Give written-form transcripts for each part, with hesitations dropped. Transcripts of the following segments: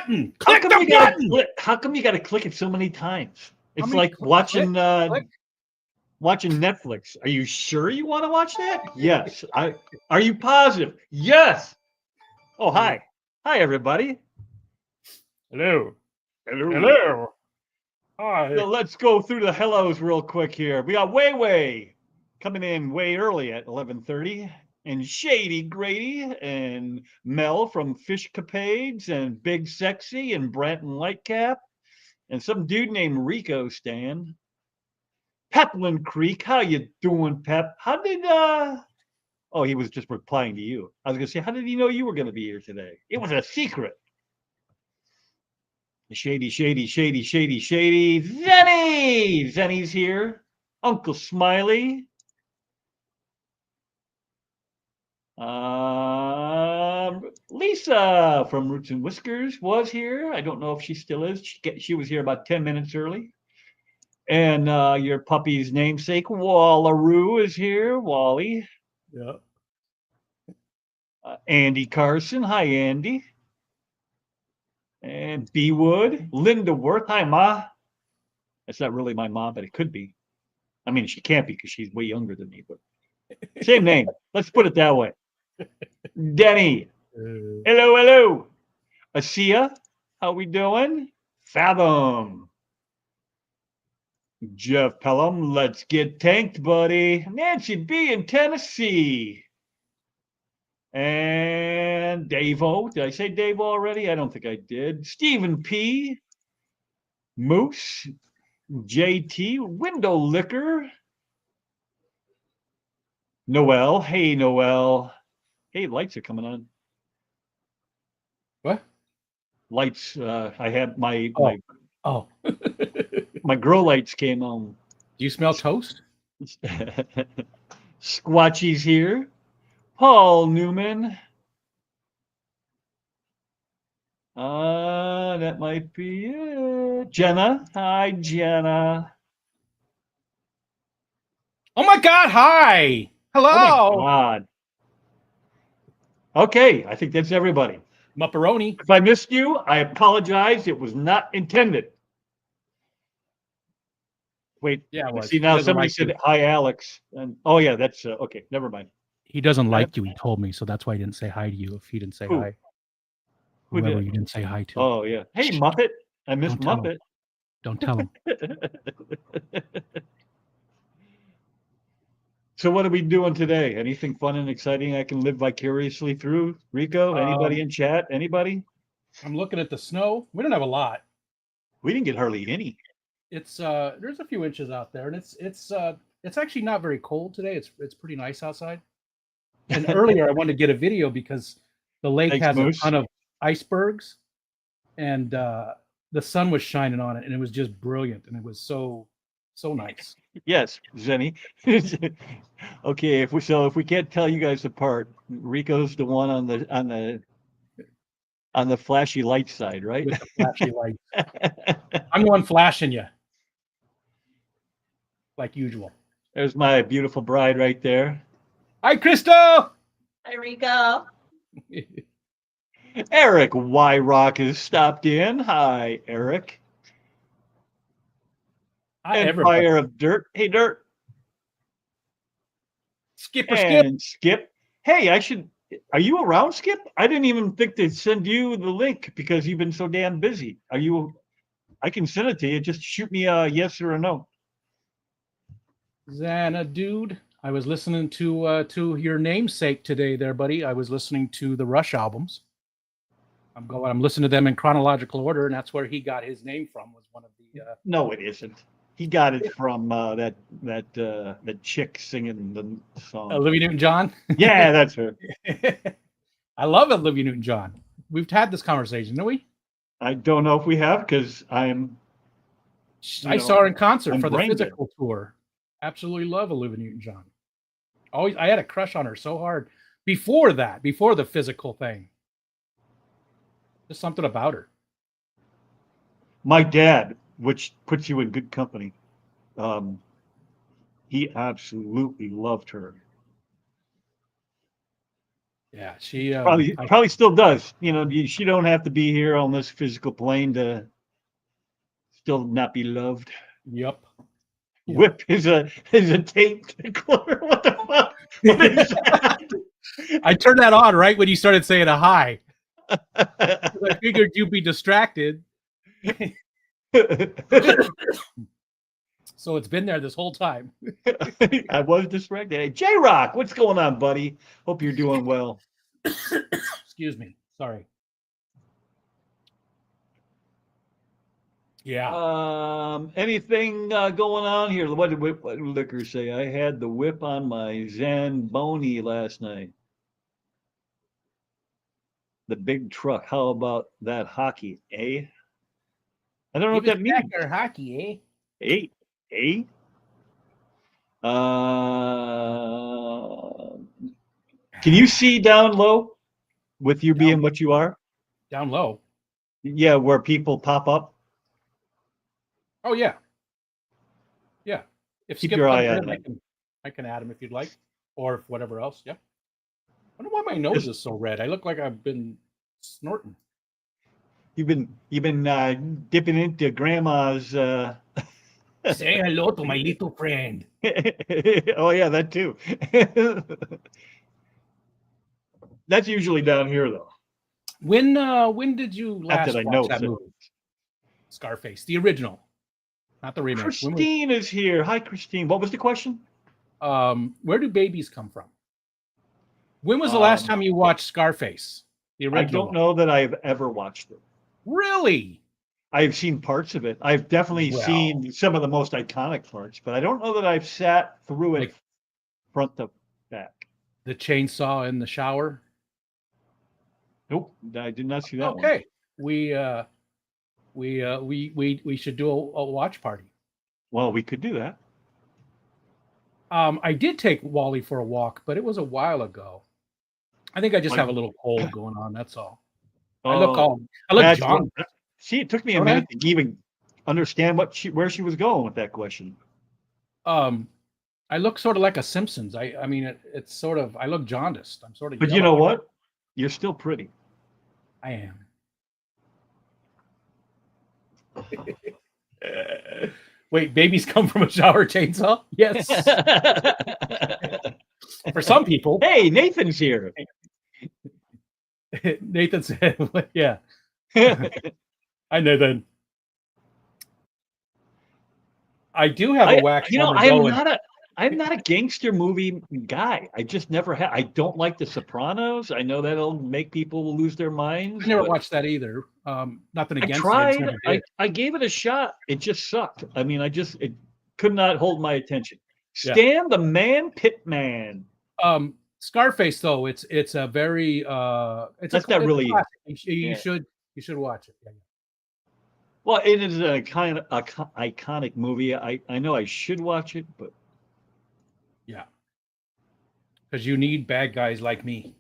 button. Click the button. How come you got to click it so many times? It's like click, watching click. watching Netflix. Are you sure you want to watch that? Yes. Are you positive? Yes. Oh, hi. Hi, everybody. Hello. Hello. Hello. Hi. So let's go through the hellos real quick here. We got Way coming in way early at 11:30, and Shady Grady and Mel from Fish Capades and Big Sexy and Branton Lightcap and some dude named Rico Stan. Pepland Creek, how you doing, Pep? How did Oh, he was just replying to you. I was gonna say, how did he know you were gonna be here today? It was a secret. Shady. Zenny! Zenny's here. Uncle Smiley. Lisa from Roots and Whiskers was here. I don't know if she still is. She was here about 10 minutes early. And your puppy's namesake, Wallaroo, is here. Wally. Yeah. Andy Carson. Hi, Andy. And B Wood. Linda Worth. Hi, Ma. That's not really my mom, but it could be. I mean, she can't be because she's way younger than me, but same name. Let's put it that way. Denny. Hello. Asia, how we doing? Fathom. Jeff Pelham, let's get tanked, buddy. Nancy B in Tennessee. And Dave-O. Did I say Dave already? I don't think I did. Stephen P. Moose. JT. Window Liquor. Noel. Hey, Noel. Hey, lights are coming on. What? Lights. I had my my grow lights came on. Do you smell toast? Squatchy's here. Paul Newman. That might be it. Jenna. Hi, Jenna. Oh my God! Hi. Hello. Oh my God. Okay, I think that's everybody. Mupperoni. If I missed you, I apologize. It was not intended. Wait. Yeah, it was. See, now somebody said, hi, Alex. And oh, yeah, that's okay. Never mind. He doesn't like you, he told me, so that's why he didn't say hi to you if he didn't say hi. Whoever you didn't say hi to. Oh, yeah. Hey, Muppet. I missed Muppet. Don't tell him. So what are we doing today? Anything fun and exciting I can live vicariously through? Rico, anybody in chat? Anybody? I'm looking at the snow. We don't have a lot. We didn't get hardly any. It's there's a few inches out there, and it's actually not very cold today. It's pretty nice outside. And earlier I wanted to get a video because the lake has a ton of icebergs, and the sun was shining on it, and it was just brilliant, and it was so nice. Yes, Zenny. Okay, if we can't tell you guys apart, Rico's the one on the flashy light side, right? With the flashy lights. I'm the one flashing you, like usual. There's my beautiful bride right there. Hi, Crystal. Hi, Rico. Eric Wyrock has stopped in. Hi, Eric. And Fire of Dirt. Hey, Dirt. Skip. Skip. Hey, are you around, Skip? I didn't even think to send you the link because you've been so damn busy. I can send it to you. Just shoot me a yes or a no. Xana, dude. I was listening to your namesake today there, buddy. I was listening to the Rush albums. I'm listening to them in chronological order, and that's where he got his name from, was one of the No, it isn't. He got it from that chick singing the song. Olivia Newton-John? Yeah, that's her. I love Olivia Newton-John. We've had this conversation, didn't we? I don't know if we have, because I saw her in concert for the physical tour. Absolutely love Olivia Newton-John. Always, I had a crush on her so hard before the physical thing. Just something about her. My dad, which puts you in good company, he absolutely loved her. Yeah, she probably still does. You know, she don't have to be here on this physical plane to still not be loved. Yep. Whip is a tape tickler. What the fuck? What is that? I turned that on right when you started saying a hi. I figured you'd be distracted. So it's been there this whole time. I was distracted. Hey, J-Rock, what's going on, buddy? Hope you're doing well. Excuse me. Sorry. Yeah. Anything going on here? What did Liquor say? I had the whip on my Zamboni last night. The big truck. How about that hockey, eh? I don't know what that means. Or hockey, eh? Hey, hey. Can you see down low with you being what you are? Down low. Yeah, where people pop up. Oh yeah. Yeah. If Keep Skip your comes eye in, on I can add him if you'd like, or if whatever else. Yeah. I wonder why my nose is so red. I look like I've been snorting. You've been dipping into grandma's. Say hello to my little friend. Oh yeah, that too. That's usually down here though. When did you last watch that movie? Scarface, the original, not the remake. Christine is here. Hi, Christine. What was the question? Where do babies come from? When was the last time you watched Scarface? The original. I don't know that I've ever watched it. Really? I've seen parts of it. I've definitely seen some of the most iconic parts, but I don't know that I've sat through it front to back. The chainsaw in the shower? Nope, I did not see that one. Okay. We should do a watch party. Well, we could do that. I did take Wally for a walk, but it was a while ago. I think I just have a little cold going on. That's all. I look John. See, it took me a minute to even understand where she was going with that question. I look sort of like a Simpsons. I mean, it's sort of. I look jaundiced. I'm sort of. But yellow. You know what? You're still pretty. I am. Wait, babies come from a shower chainsaw? Yes. For some people. Hey, Nathan's here. Nathan said, yeah. I know then. I do have a wax. I'm not a gangster movie guy. I just never had. I don't like The Sopranos. I know that'll make people lose their minds. I never watched that either. Nothing against it. I tried. I gave it a shot. It just sucked. I mean, it could not hold my attention. Stan the Man Pitman. Scarface, though, it's a very that's not really. You should watch it. Yeah. Well, it is a kind of iconic movie. I know I should watch it, but yeah, because you need bad guys like me.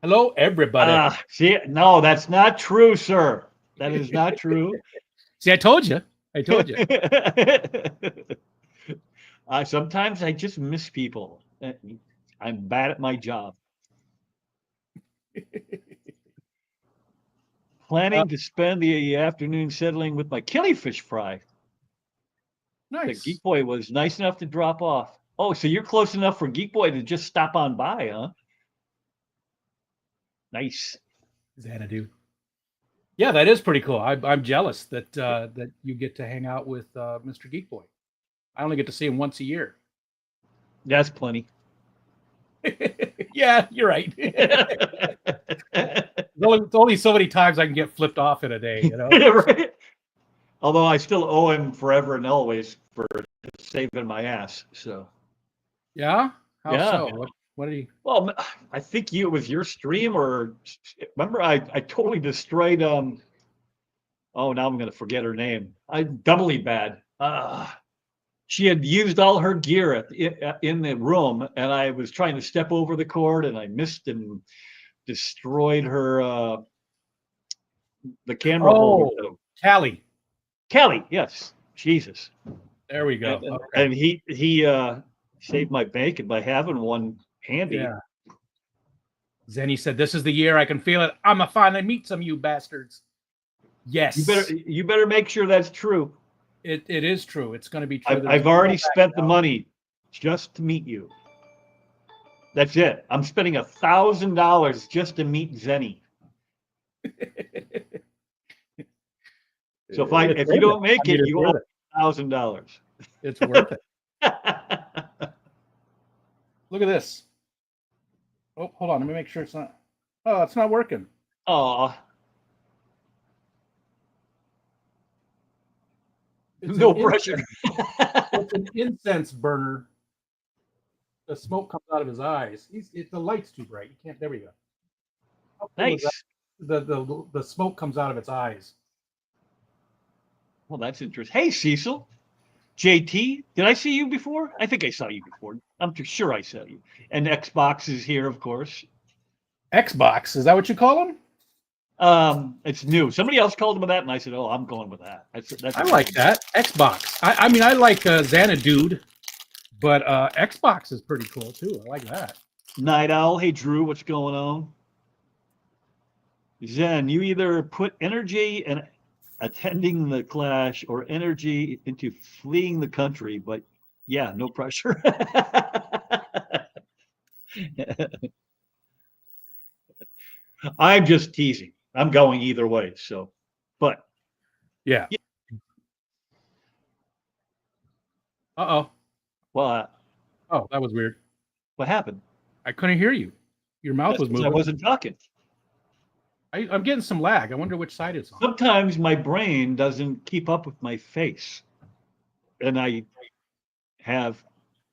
Hello, everybody. See, no, that's not true, sir. That is not true. See, I told you. Sometimes I just miss people. I'm bad at my job. Planning to spend the afternoon settling with my killifish fry. Nice. The Geek Boy was nice enough to drop off. Oh, so you're close enough for Geek Boy to just stop on by, huh? Nice. Xanadu. Yeah, that is pretty cool. I'm jealous that that you get to hang out with Mr. Geek Boy. I only get to see him once a year. That's plenty. Yeah, you're right. It's only so many times I can get flipped off in a day, you know. Right? Although I still owe him forever and always for saving my ass. So. Yeah. How so? What did he? Well, I think it was your stream, or remember I totally destroyed. Oh, now I'm gonna forget her name. I'm doubly bad. She had used all her gear in the room, and I was trying to step over the cord, and I missed and destroyed her the camera holder. Callie, yes. Jesus. There we go. And he saved my bacon by having one Handy. Yeah. Zenny said, "This is the year I can feel it. I'ma finally meet some of you bastards." Yes. You better make sure that's true. It is true. It's going to be true. I've already spent the money just to meet you. That's it. I'm spending $1,000 just to meet Zenny. So if you don't make it, you owe $1,000. It's worth it. Look at this. Oh, hold on. Let me make sure it's not. Oh, it's not working. Aw. No pressure. It's an incense burner. The smoke comes out of his eyes. The light's too bright. You can't. There we go. Nice. The smoke comes out of its eyes. Well, that's interesting. Hey, Cecil. JT, did I see you before? I think I saw you before. I'm sure I saw you. And Xbox is here, of course. Xbox, is that what you call them? It's new. Somebody else called him that, and I said, "Oh, I'm going with that." That's I like that Xbox. I mean, I like Xanadude, but Xbox is pretty cool too. I like that. Night Owl. Hey, Drew, what's going on? Zen, you either put energy in attending the clash or energy into fleeing the country, but yeah, no pressure. I'm just teasing. I'm going either way. So, but yeah. Uh-oh. Well, oh, that was weird. What happened? I couldn't hear you. Your mouth was moving. I wasn't talking. I'm getting some lag. I wonder which side it's on. Sometimes my brain doesn't keep up with my face, and I have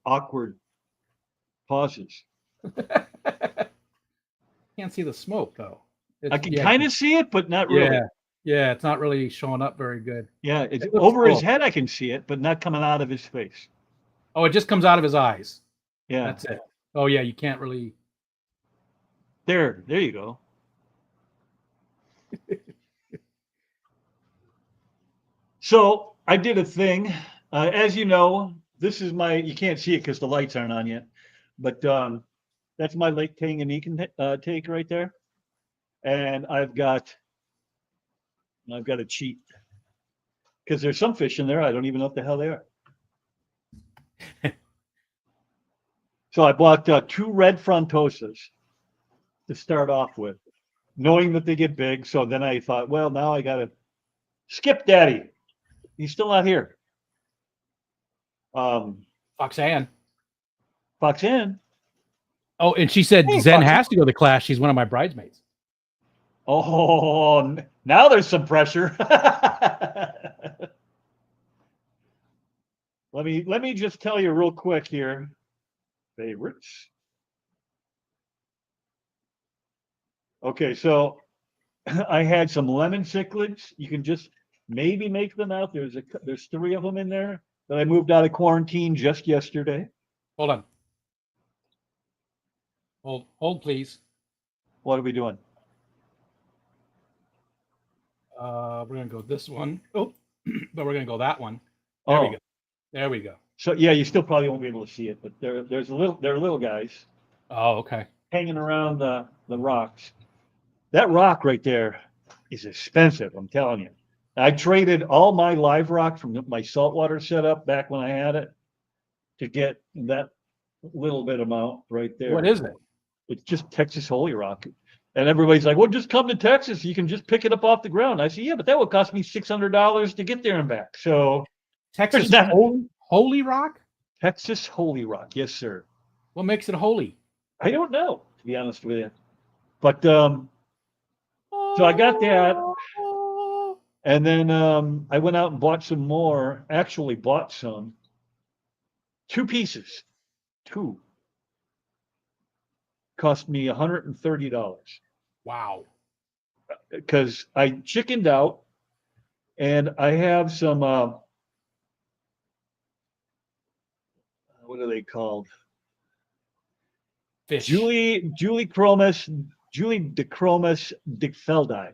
awkward pauses. Can't see the smoke though. I can kind of see it, but not really. Yeah, it's not really showing up very good. Yeah, it's over his head. I can see it, but not coming out of his face. Oh, it just comes out of his eyes. Yeah, that's it. Oh yeah, you can't really. There you go. So I did a thing. As you know, this is you can't see it because the lights aren't on yet, but that's my Lake Tanganyika take right there. And I've got a cheat because there's some fish in there. I don't even know what the hell they are. So I bought 2 red frontosas to start off with, knowing that they get big. So then I thought, well, now I got to skip Daddy. He's still not here. Foxanne. Foxanne. Oh, and she said Zen has to go to class. She's one of my bridesmaids. Oh, now there's some pressure. Let me just tell you real quick here. Favorites. Okay, so I had some lemon cichlids. You can just maybe make them out. There's 3 of them in there that I moved out of quarantine just yesterday. Hold on. Hold, please. What are we doing? We're gonna go this one. Oh, but we're gonna go that one. There we go. So yeah, you still probably won't be able to see it, but they're little guys. Oh, okay. Hanging around the rocks. That rock right there is expensive. I'm telling you. I traded all my live rock from my saltwater setup back when I had it to get that little bit amount right there. What is it? It's just Texas Holy Rock. And everybody's like, well, just come to Texas. You can just pick it up off the ground. I said, yeah, but that would cost me $600 to get there and back. So Texas Holy Rock? Texas Holy Rock. Yes, sir. What makes it holy? I don't know, to be honest with you. But so I got that. And then I went out and bought some more. Actually bought some. 2 pieces. 2. Cost me $130. Wow. Because I chickened out, and I have some what are they called? Fish. Julie Dechromis dickfeldi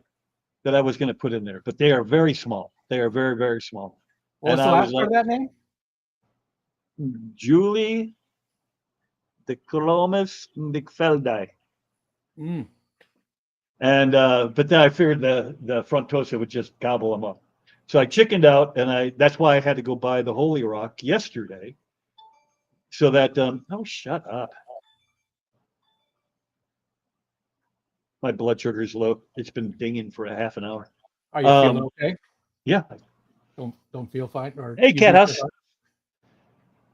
that I was going to put in there, but they are very small. They are very, very small. What's the last part of that name? Julie the Colomus McFeldi. Mm. And but then I figured the Frontosa would just gobble them up. So I chickened out, and that's why I had to go buy the Holy Rock yesterday. So that oh, shut up. My blood sugar is low. It's been dinging for a half an hour. Are you feeling okay? Yeah. Don't feel fine? Or Hey, you do Cat House. feel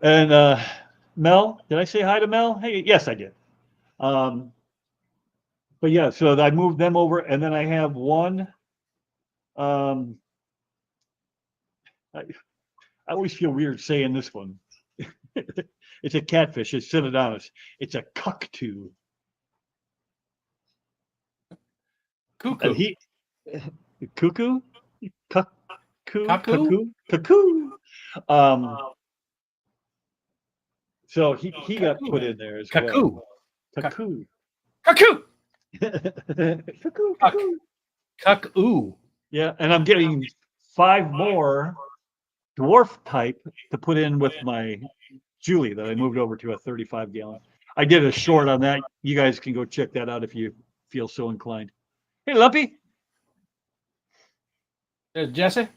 And Mel, did I say hi to Mel? Hey, yes, I did. But yeah, so I moved them over, and then I have one. I always feel weird saying this one. It's a catfish. It's Synodontis. It's a cuckoo. Cuckoo. And cuckoo? Cuckoo? Cuckoo. So he got put in there as Cuckoo. well. Cuckoo. Cuckoo. Cuckoo. Cuck. Cuckoo. Yeah, and I'm getting 5 more dwarf type to put in with my Julie that I moved over to a 35 gallon. I did a short on that. You guys can go check that out if you feel so inclined. Hey, Lumpy. There's Jesse.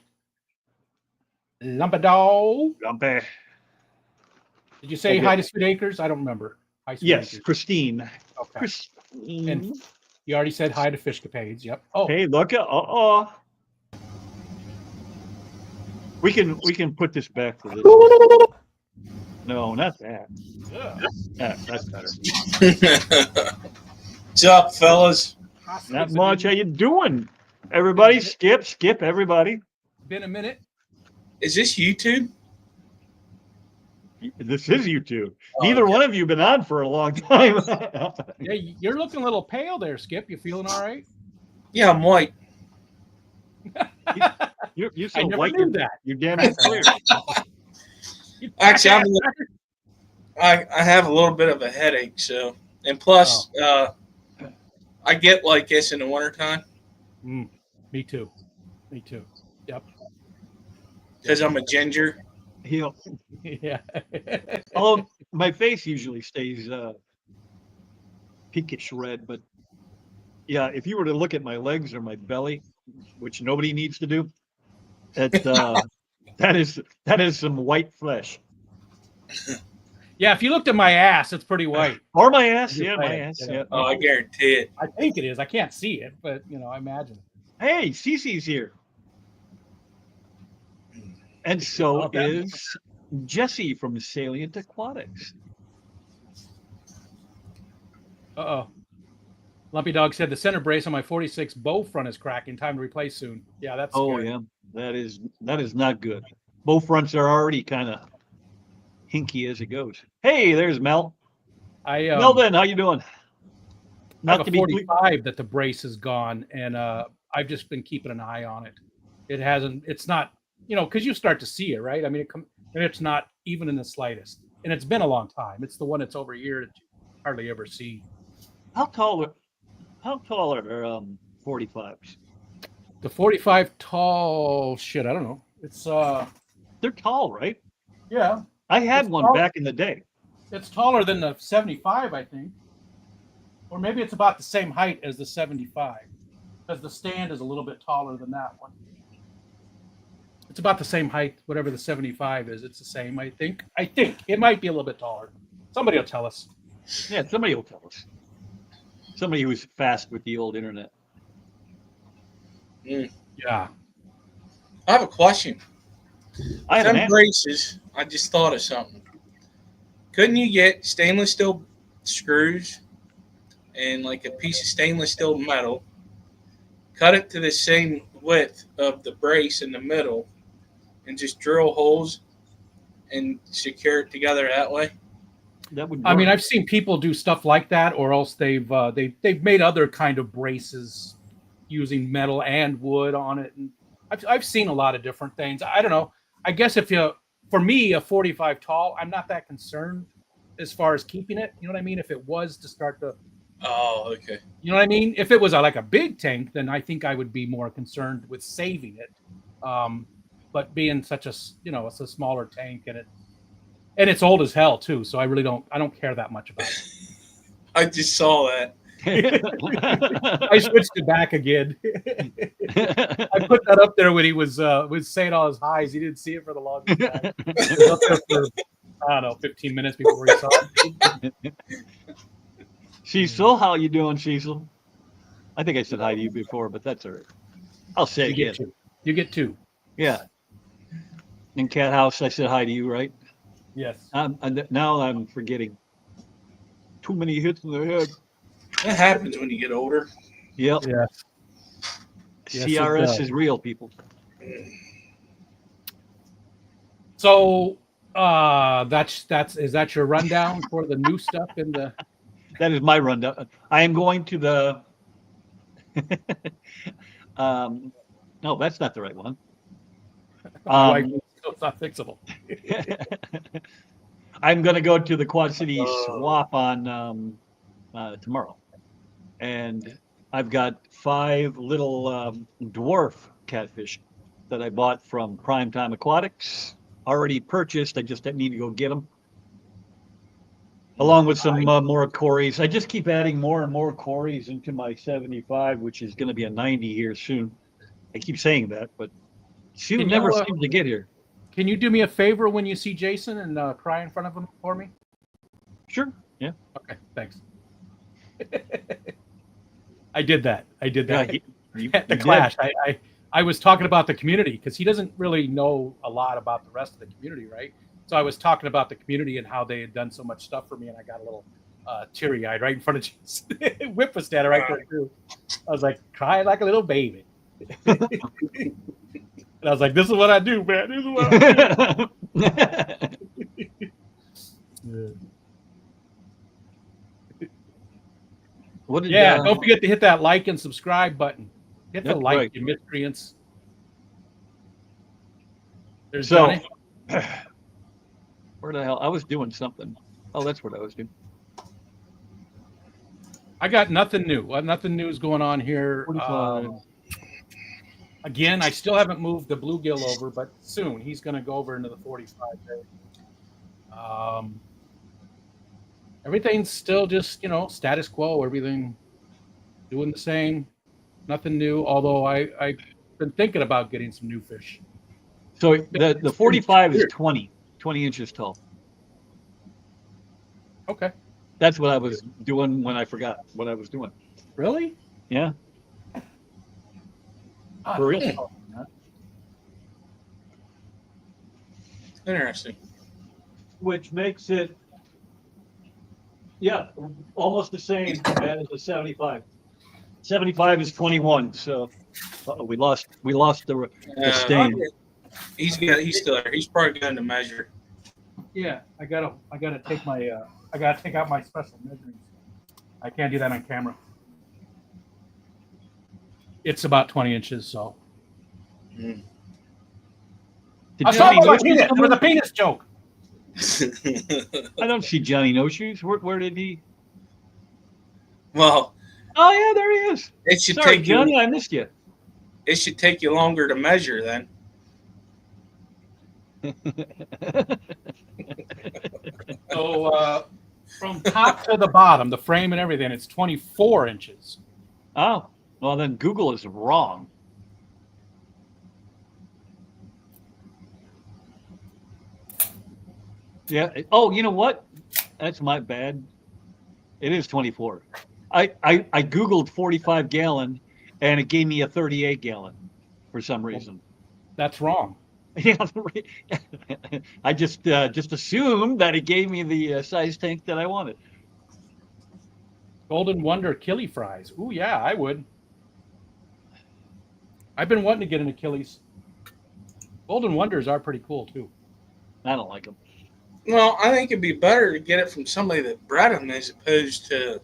Lumpadog. Lumpy. Did you say hi to Sweet Acres? I don't remember. Hi, Sweet Yes, Acres. Christine. Okay. Christine. And you already said hi to Fishcapades. Yep. Oh, Hey, look at We can put this back to this. No, not that. Yeah, that's better. What's up, fellas? Not much. How you doing? Everybody, skip, everybody. Been a minute. Is this YouTube? This is YouTube. Oh, Neither one of you been on for a long time. Yeah, you're looking a little pale there, Skip. You feeling all right? Yeah, I'm white. You're I so never white. knew that. You're damn it clear. Actually, I have a little bit of a headache, so and plus, I get like this in the wintertime. Me too. Yep. Because I'm a ginger. Yeah. Oh, my face usually stays pinkish red, but yeah, if you were to look at my legs or my belly, which nobody needs to do, that is some white flesh. Yeah, if you looked at my ass, it's pretty white. Or my ass, yeah, my ass. Yeah. Oh, I guarantee it. I think it is. I can't see it, but I imagine. Hey, Cece's here. And so is Jesse from Salient Aquatics. Uh-oh. Lumpy Dog said the center brace on my 46 bow front is cracking. Time to replace soon. Yeah, that's scary. Yeah. That is not good. Both fronts are already kind of hinky as it goes. Hey, there's Mel. Melvin, how you doing? Not to be 45 that the brace is gone, and I've just been keeping an eye on it. It's not, because you start to see it, right? I mean, it's not even in the slightest, and it's been a long time. It's the one that's over here that you hardly ever see. How tall are 45s? The 45 tall shit. I don't know. It's they're tall, right? Yeah. I had one back in the day. It's taller than the 75, I think. Or maybe it's about the same height as the 75. Because the stand is a little bit taller than that one. It's about the same height, whatever the 75 is. It's the same, I think. It might be a little bit taller. Somebody will tell us. Yeah, somebody will tell us. Somebody who's fast with the old internet. Yeah. I have a question. I have Some braces, I just thought of something. Couldn't you get stainless steel screws and like a piece of stainless steel metal, cut it to the same width of the brace in the middle, and just drill holes and secure it together that way? That would work. I mean, I've seen people do stuff like that, or else they've made other kind of braces using metal and wood on it. And I've seen a lot of different things. I don't know. I guess for me, a 45 tall, I'm not that concerned as far as keeping it. You know what I mean? If it was to start to. Oh, okay. You know what I mean? If it was like a big tank, then I think I would be more concerned with saving it. But being such a, it's a smaller tank, and And it's old as hell too, so I don't care that much about it. I just saw that. I switched it back again. I put that up there when he was saying all his highs. He didn't see it for the longest time. It was up there for, I don't know, 15 minutes before he saw it. Cecil, how you doing, Cecil? I think I said hi to you before, but that's all right. I'll say it again. You get two. Yeah. In Cat House, I said hi to you, right? Yes. Now I'm forgetting. Too many hits in the head. That happens when you get older. Yep. Yes. Yes, CRS is real, people. So is that your rundown for the new stuff in the? That is my rundown. I am going to the. No, that's not the right one. It's not fixable. I'm going to go to the Quad City Swap on tomorrow, and I've got 5 little dwarf catfish that I bought from Primetime Aquatics, already purchased. I just need to go get them, along with some more Corys. I just keep adding more and more Corys into my 75, which is going to be a 90 here soon. I keep saying that, but soon never seems to get here. Can you do me a favor when you see Jason and cry in front of him for me? Sure. Yeah. Okay. Thanks. I did that. Yeah, at the Clash. I was talking about the community because he doesn't really know a lot about the rest of the community, right? So I was talking about the community and how they had done so much stuff for me, and I got a little teary-eyed right in front of Jason. Whip was standing right there too. I was like, cry like a little baby. And I was like, this is what I do, man. This is what I do. Don't forget to hit that like and subscribe button. Hit the like, you miscreants. There's Johnny. Where the hell? I was doing something. Oh, that's what I was doing. I got nothing new. Nothing new is going on here. Again, I still haven't moved the bluegill over, but soon he's going to go over into the 45 day. Everything's still just, status quo. Everything doing the same. Nothing new, although I've been thinking about getting some new fish. So the 45 is 20 inches tall. Okay. That's what I was doing when I forgot what I was doing. Really? Yeah. For real. Interesting. Which makes it, almost the same as a 75. 75 is 21, so we lost the stain. He's still there. He's probably going to measure. Yeah, I gotta take my I gotta take out my special measuring. I can't do that on camera. It's about 20 inches, so. Did Johnny No Shoes? It was a penis joke. I don't see Johnny No Shoes. Where did he? Well. Oh yeah, there he is. It should Sorry, take Johnny. you. I missed you. It should take you longer to measure then. So from top to the bottom, the frame and everything, it's 24 inches. Oh, well then Google is wrong. Yeah. Oh, you know what? That's my bad. It is 24. I Googled 45 gallon and it gave me a 38 gallon for some reason. That's wrong. Yeah, I just assumed that it gave me the size tank that I wanted. Golden Wonder Killie fries. Ooh, yeah, I would. I've been wanting to get an Achilles. Golden Wonders are pretty cool too. I don't like them. Well, I think it'd be better to get it from somebody that bred them as opposed to,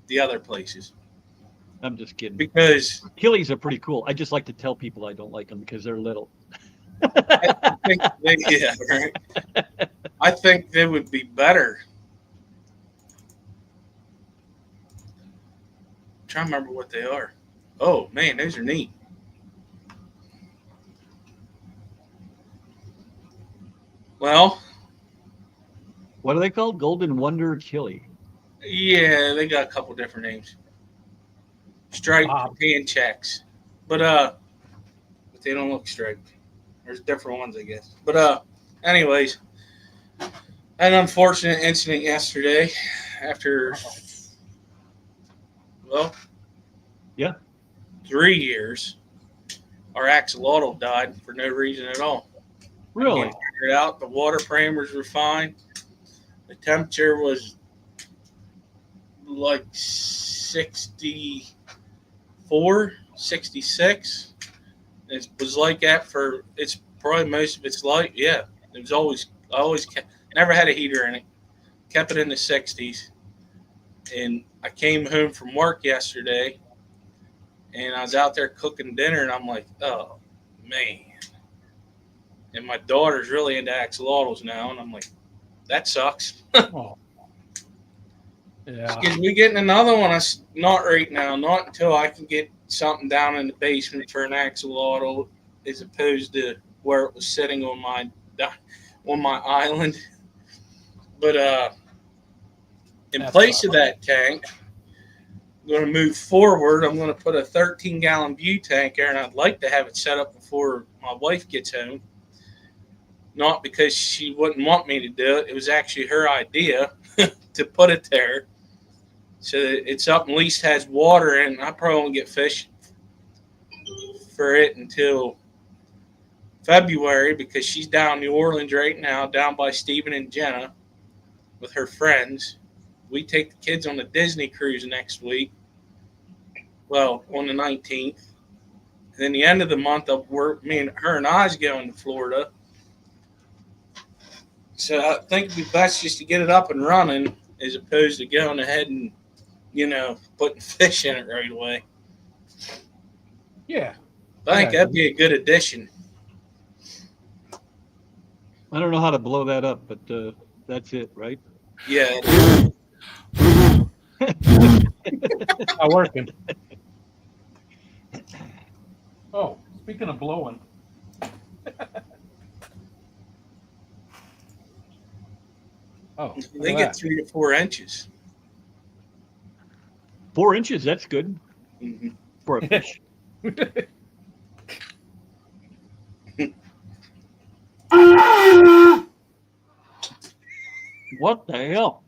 the other places. I'm just kidding. Because Achilles are pretty cool. I just like to tell people I don't like them because they're little. I think right. I think they would be better. I'm trying to remember what they are. Oh man, those are neat. Well, What are they called? Golden Wonder Chili. yeah, they got a couple different names. Striped pan checks, but they don't look striped. There's different ones, I guess. But anyways, an unfortunate incident yesterday. After, well, Yeah. 3 years, our axolotl died for no reason at all. Really? Figured out the water parameters were fine. The temperature was like 64, 66. It was like that for it's probably most of its life. Yeah, it was always never had a heater in it. Kept it in the 60s. And I came home from work yesterday, and I was out there cooking dinner, and I'm like, oh man. And my daughter's really into axolotls now, and I'm like, that sucks. Oh. Yeah. Because we getting another one. Not right now. Not until I can get something down in the basement for an axolotl, as opposed to where it was sitting on my island. But in place of that tank, I'm going to move forward. I'm going to put a 13-gallon view tank there, and I'd like to have it set up before my wife gets home. Not because she wouldn't want me to do it. It was actually her idea to put it there. So it's up and at least has water, and I probably won't get fish for it until February because she's down in New Orleans right now, down by Stephen and Jenna with her friends. We take the kids on the Disney cruise next week. Well, on the 19th. And then the end of the month, me and her and I's going to Florida. So I think it'd be best just to get it up and running as opposed to going ahead and, putting fish in it right away. Yeah. I think that'd be a good addition. I don't know how to blow that up, but that's it, right? Yeah. Not working. Oh, speaking of blowing. Oh, they get 3 to 4 inches. 4 inches, that's good Mm-hmm. for a fish. What the hell?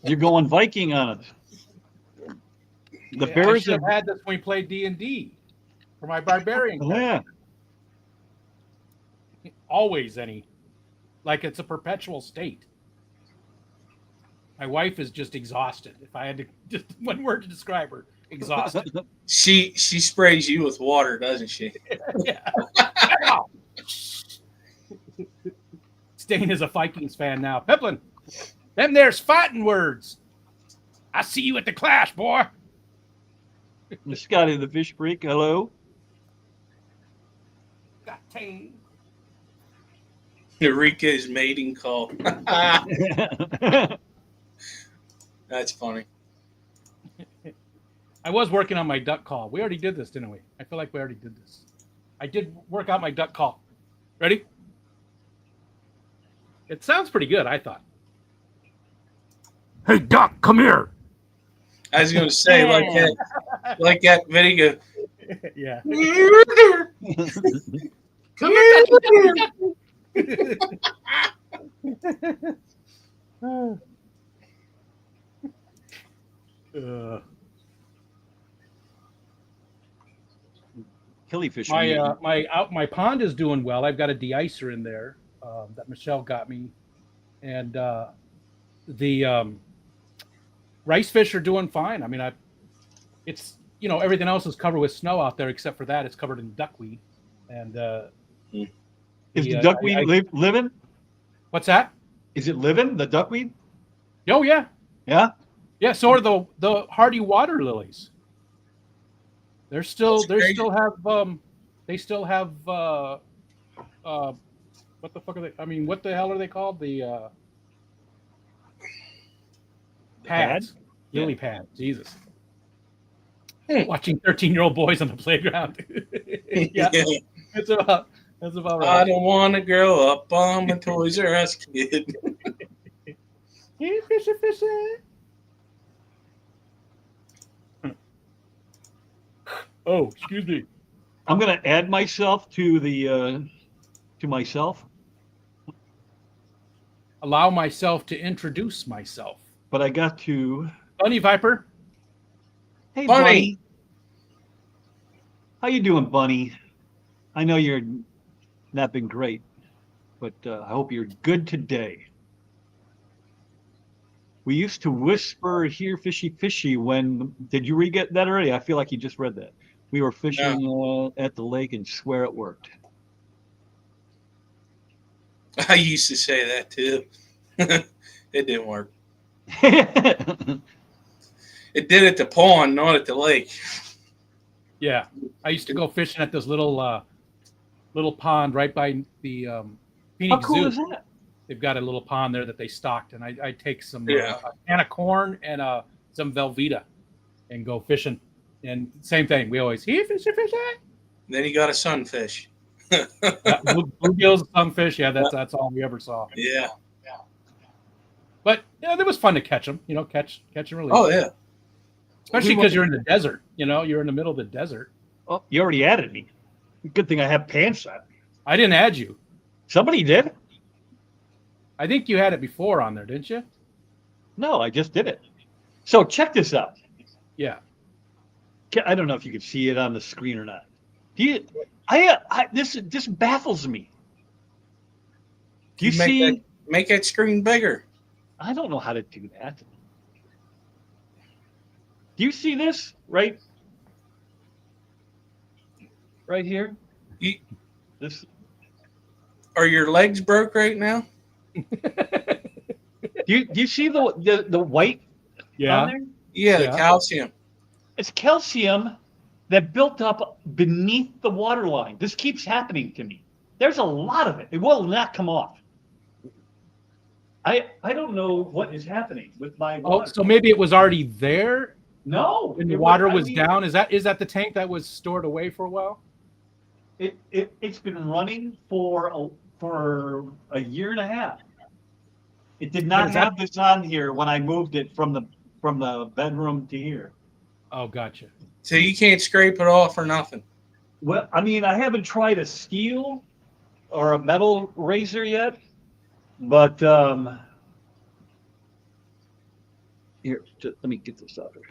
You're going Viking on it. The bears I should have had this when we played D&D for my barbarian. Yeah. Always like it's a perpetual state. My wife is just exhausted. If I had to just one word to describe her, exhausted. She sprays you with water, doesn't she? Yeah. Stain is a Vikings fan now. Peplin, them there's fighting words. I see you at the clash, boy. Scotty the Fish Freak, hello. Got tame. Eureka's mating call. That's funny. I was working on my duck call. We already did this, didn't we? I feel like we already did this. I did work out my duck call. Ready? It sounds pretty good, I thought. Hey, duck, come here. I was going to say, like that video. Yeah. Come here. Killifish. My pond is doing well. I've got a de-icer in there that Michelle got me, and the rice fish are doing fine. I mean, it's everything else is covered with snow out there except for that. It's covered in duckweed, and is the duckweed living? What's that? Is it living? The duckweed? Oh yeah, yeah. So are the hardy water lilies. They still have what the fuck are they? I mean, what the hell are they called? The pads, lily pads. Jesus. watching 13-year-old boys on the playground. Yeah, that's about right. I don't want to grow up. I'm a Toys R Us kid. Hey, fishy. Oh, excuse me. I'm gonna add myself to the to myself, Allow myself to introduce myself. but I got to. Bunny Viper. Hey, Bunny. Bunny. How you doing, Bunny? I know you're not been great, but I hope you're good today. We used to whisper here, fishy, fishy. When did you read that already? I feel like you just read that. We were fishing at the lake and swear it worked. I used to say that too. It didn't work. Yeah, It did at the pond, not at the lake. Yeah, I used to go fishing at this little pond right by the how Phoenix cool Zoo. is that? They've got a little pond there that they stocked, and I take some Yeah. a can of corn and some Velveeta and go fishing. And same thing, we always fish. Then you got a sunfish. Yeah, bluegills, sunfish. Yeah, that's all we ever saw. Yeah. But yeah, it was fun to catch them. Catch and release. Oh yeah. Especially because you're in the desert. You're in the middle of the desert. Oh, you already added me. Good thing I have pants on. I didn't add you. Somebody did? I think you had it before on there, didn't you? No, I just did it. So check this out. Yeah. I don't know if you can see it on the screen or not. This baffles me. Do you see? Make that screen bigger. I don't know how to do that. Do you see this right here? This. Are your legs broke right now? Do you see the white on there? Yeah, the Yeah. calcium. It's calcium that built up beneath the water line. This keeps happening to me. There's a lot of it. It will not come off. I don't know what is happening with my water. Oh, so maybe it was already there No, when the water was down. Is that the tank that was stored away for a while? It's been running for a year and a half. It did not have this on here when I moved it from the bedroom to here. Oh, gotcha. So you can't scrape it off or nothing. Well, I mean, I haven't tried a steel or a metal razor yet, but here, let me get this out here.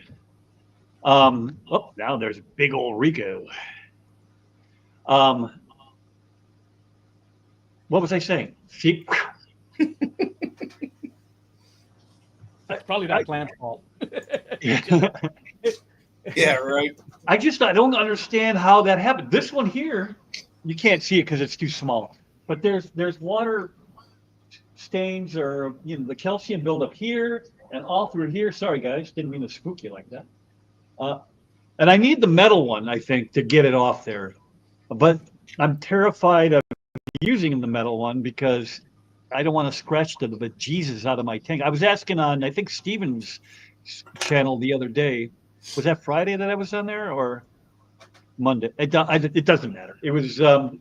Oh, now there's big old Rico. What was I saying? See? That's probably that plant's fault. Yeah, right. I don't understand how that happened. This one here, you can't see it because it's too small. But there's water stains or the calcium buildup here and all through here. Sorry guys, didn't mean to spook you like that. And I need the metal one, I think, to get it off there. But I'm terrified of using the metal one because I don't want to scratch the bejesus out of my tank. I was asking on, I think, Steven's channel the other day. Was that Friday that I was on there or Monday? It doesn't matter. It was on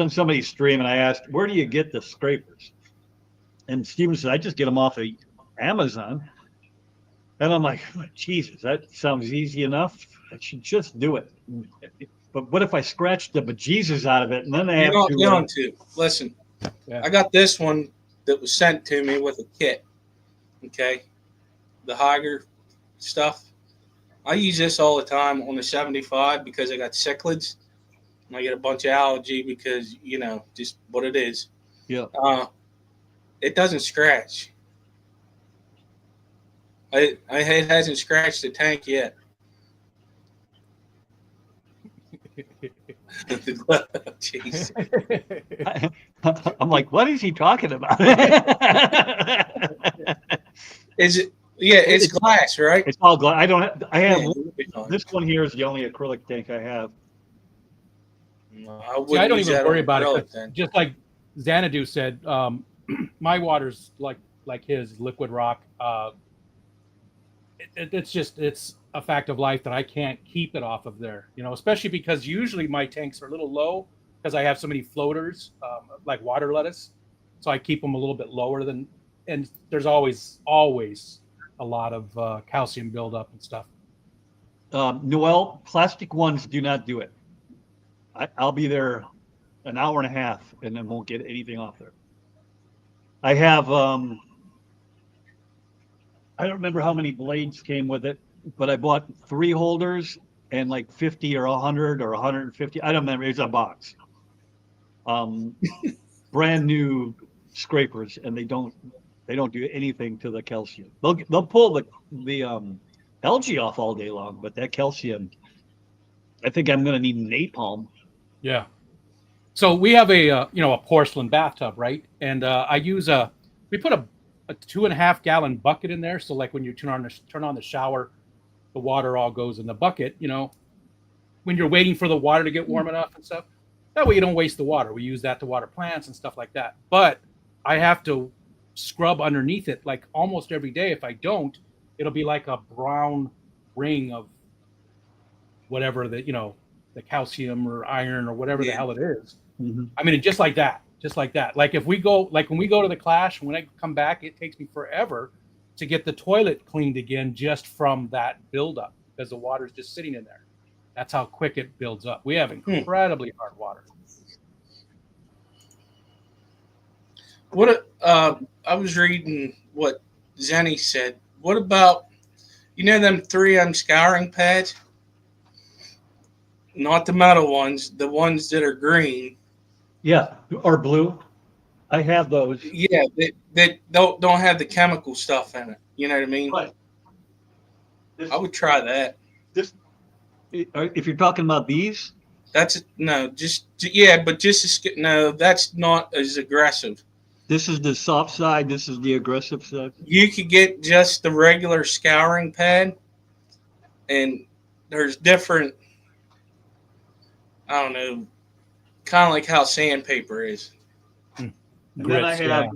somebody's stream, and I asked, "Where do you get the scrapers?" And Steven said, "I just get them off of Amazon." And I'm like, oh, Jesus, that sounds easy enough. I should just do it. But what if I scratch the bejesus out of it, and then I have to listen. Yeah. I got this one that was sent to me with a kit. Okay, the Hygger stuff. I use this all the time on the 75 because I got cichlids. And I get a bunch of algae because, just what it is. Yeah. It doesn't scratch. It hasn't scratched the tank yet. Jeez. I'm like, what is he talking about? Is it? Yeah, it's glass, right? It's all glass. I have this one here is the only acrylic tank I have. No, I don't even worry about it. Just like Xanadu said, my water's like his liquid rock. It's a fact of life that I can't keep it off of there, especially because usually my tanks are a little low because I have so many floaters, like water lettuce. So I keep them a little bit lower than, and there's always a lot of calcium buildup and stuff. Noel, plastic ones do not do it. I'll be there an hour and a half and then won't get anything off there. I have, I don't remember how many blades came with it, but I bought 3 holders and like 50 or 100 or 150. I don't remember. It's a box. Brand new scrapers, and they don't do anything to the calcium. They'll pull the algae off all day long, but that calcium, I think I'm going to need napalm. Yeah. So we have a porcelain bathtub, right? And we put a 2.5 gallon bucket in there. So like when you turn on the shower, the water all goes in the bucket, when you're waiting for the water to get warm enough and stuff. That way you don't waste the water. We use that to water plants and stuff like that. But I have to scrub underneath it like almost every day. If I don't, it'll be like a brown ring of whatever the calcium or iron or whatever the hell it is. Mm-hmm. I mean, just like that. Like when we go to the Clash, when I come back, it takes me forever to get the toilet cleaned again just from that buildup because the water's just sitting in there. That's how quick it builds up. We have incredibly hard water. What I was reading what Zenny said. What about them 3M scouring pads? Not the metal ones, the ones that are green. Yeah, or blue. I have those. Yeah, that don't have the chemical stuff in it. You know what I mean? Right. I would try that. If you're talking about these, that's but that's not as aggressive. This is the soft side. This is the aggressive side. You could get just the regular scouring pad, and there's different. I don't know, kind of like how sandpaper is. And then I have,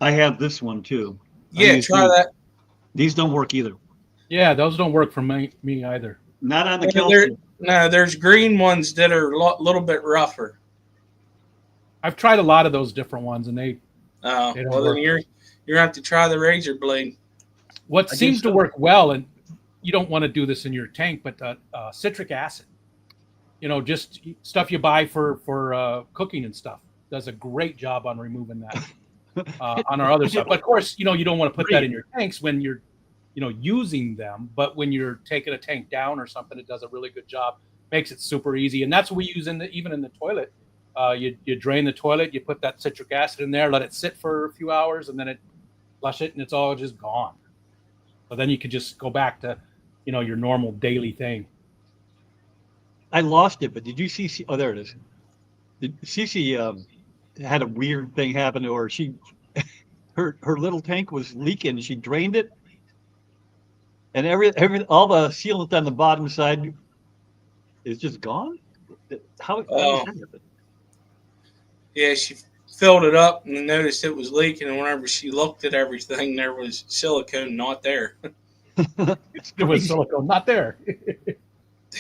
I have this one too. Yeah, try that. These don't work either. Yeah, those don't work for me either. Not on the calcium. No, there's green ones that are a little bit rougher. I've tried a lot of those different ones, and they well, then you're gonna have to try the razor blade. What seems to work well, and you don't want to do this in your tank, but citric acid. Just stuff you buy for cooking and stuff does a great job on removing that on our other stuff. But of course, you don't want to put that in your tanks when you're using them, but when you're taking a tank down or something, it does a really good job. Makes it super easy, and that's what we use even in the toilet. You drain the toilet, you put that citric acid in there, let it sit for a few hours, and then flush it, and it's all just gone. So then you could just go back to your normal daily thing. I lost it, but did you see? Oh, there it is. Cece had a weird thing happen to her. Her little tank was leaking. She drained it, and all the sealant on the bottom side is just gone. How does that happen? Yeah, she filled it up and noticed it was leaking, and whenever she looked at everything, there was silicone not there. There was silicone not there.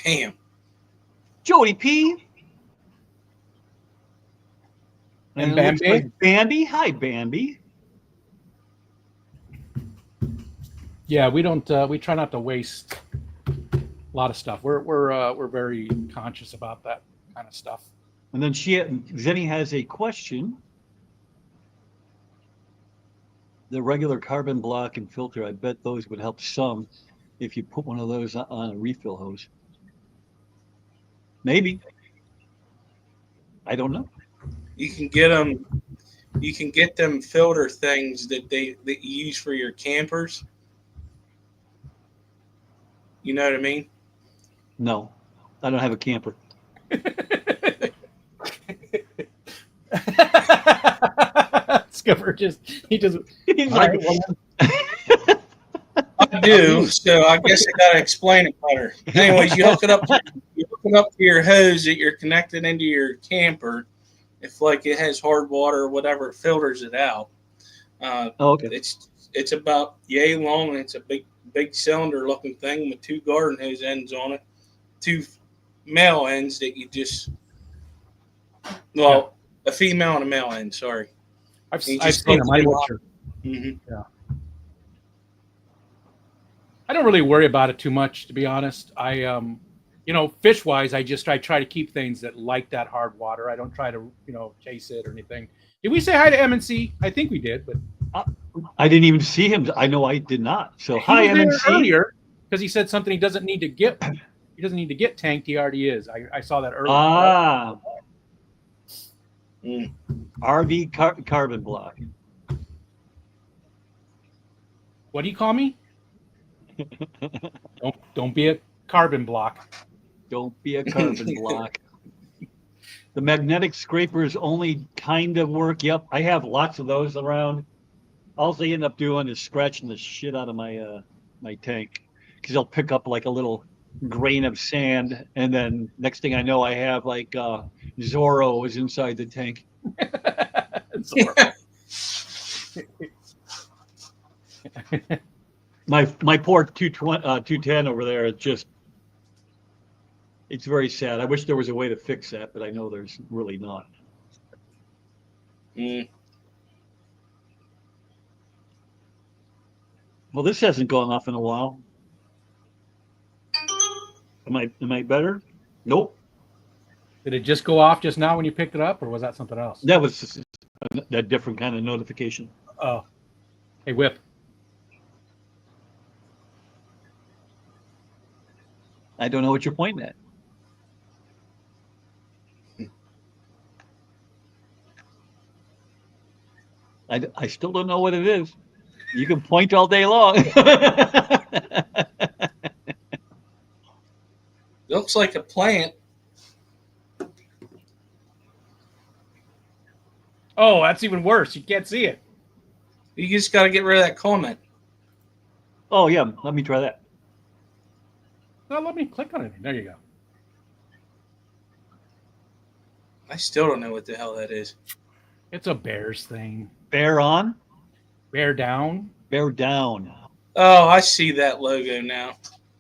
Damn. Jody P. And Bambi. Like Bambi. Hi, Bambi. Yeah, we don't. We try not to waste a lot of stuff. We're very conscious about that kind of stuff. And then Zenny has a question. The regular carbon block and filter, I bet those would help some if you put one of those on a refill hose. Maybe. I don't know. You can get them. You can get them filter things that you use for your campers. You know what I mean? No, I don't have a camper. Skipper he's like, I do, so I guess I gotta explain it better. Anyways, you hook it up to your hose that you're connected into your camper. If like it has hard water or whatever, it filters it out. okay. It's about yay long, and it's a big cylinder looking thing with 2 garden hose ends on it, 2 male ends that you just, a female and a male end. Sorry, I've seen them. I know what you're. Yeah. I don't really worry about it too much, to be honest. I fish wise, I try to keep things that like that hard water. I don't try to, chase it or anything. Did we say hi to MNC? I think we did, but I didn't even see him. I know I did not. So hi, MNC. Earlier because he said something he doesn't need to get. He doesn't need to get tanked. He already is. I saw that earlier. RV carbon block. What do you call me? Don't be a carbon block. Don't be a carbon block. The magnetic scrapers only kind of work. Yep, I have lots of those around. All they end up doing is scratching the shit out of my my tank because they'll pick up like a little grain of sand, and then next thing I know, I have like Zorro is inside the tank. My poor 210 over there, it's very sad. I wish there was a way to fix that, but I know there's really not. Well, this hasn't gone off in a while. Am I better? Nope. Did it just go off just now when you picked it up, or was that something else? That was just a different kind of notification. Oh. Hey, Whip. I don't know what you're pointing at. I still don't know what it is. You can point all day long. Looks like a plant. Oh, that's even worse. You can't see it. You just got to get rid of that comment. Oh, yeah. Let me try that. No, let me click on it. There you go. I still don't know what the hell that is. It's a Bears thing. Bear on? Bear down? Bear down. Oh, I see that logo now.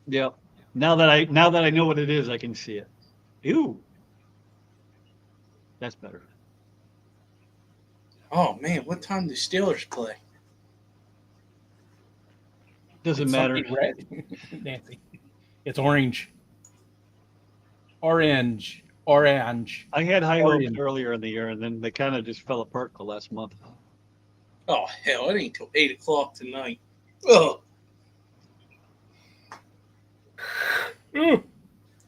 Yep. Now that I know what it is, I can see it. Ew. That's better. Oh man, what time do Steelers play? Doesn't matter. Red. Nancy. It's orange. Orange. I had high hopes earlier in the year, and then they kind of just fell apart the last month. Oh hell, it ain't till 8 o'clock tonight. Ugh. The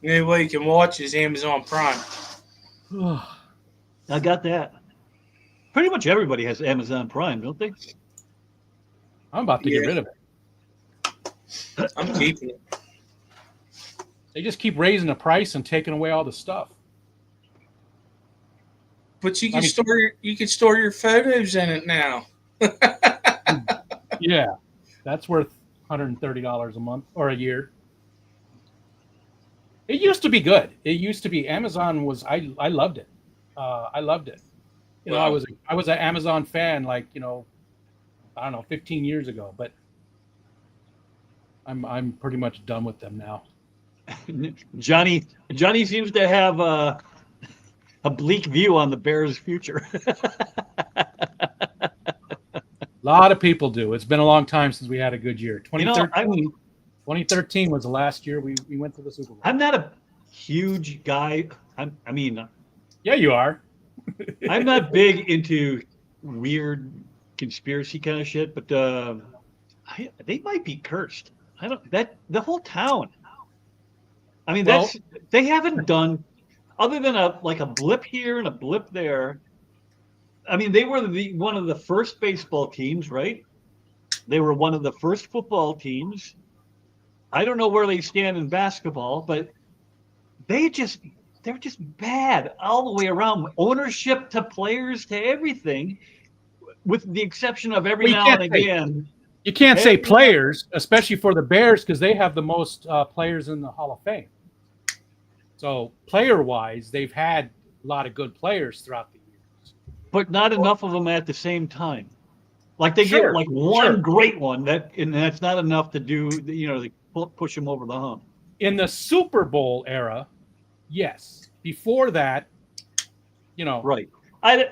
only way you can watch is Amazon Prime. I got that. Pretty much everybody has Amazon Prime, don't they? I'm about to get rid of it. I'm keeping it. They just keep raising the price and taking away all the stuff. But you can store your photos in it now. Yeah, that's worth $130 a month or a year. It used to be good. It used to be Amazon was I loved it. I loved it. You know, I was an Amazon fan, like, I don't know, 15 years ago, but I'm pretty much done with them now. Johnny seems to have a bleak view on the Bears' future. A lot of people do. It's been a long time since we had a good year. 2013 was the last year we went to the Super Bowl. I'm not a huge guy. Yeah, you are. I'm not big into weird conspiracy kind of shit, but they might be cursed. The whole town. I mean, they haven't done other than a blip here and a blip there. I mean, they were one of the first baseball teams, right? They were one of the first football teams. I don't know where they stand in basketball, but they're just bad all the way around. Ownership to players to everything, with the exception of every now and again. You can't say players, especially for the Bears, because they have the most players in the Hall of Fame. So player-wise, they've had a lot of good players throughout the years. But not enough of them at the same time. Like they Sure, get like one sure. great one and that's not enough to do, they push them over the hump. In the Super Bowl era, yes. Before that, Right.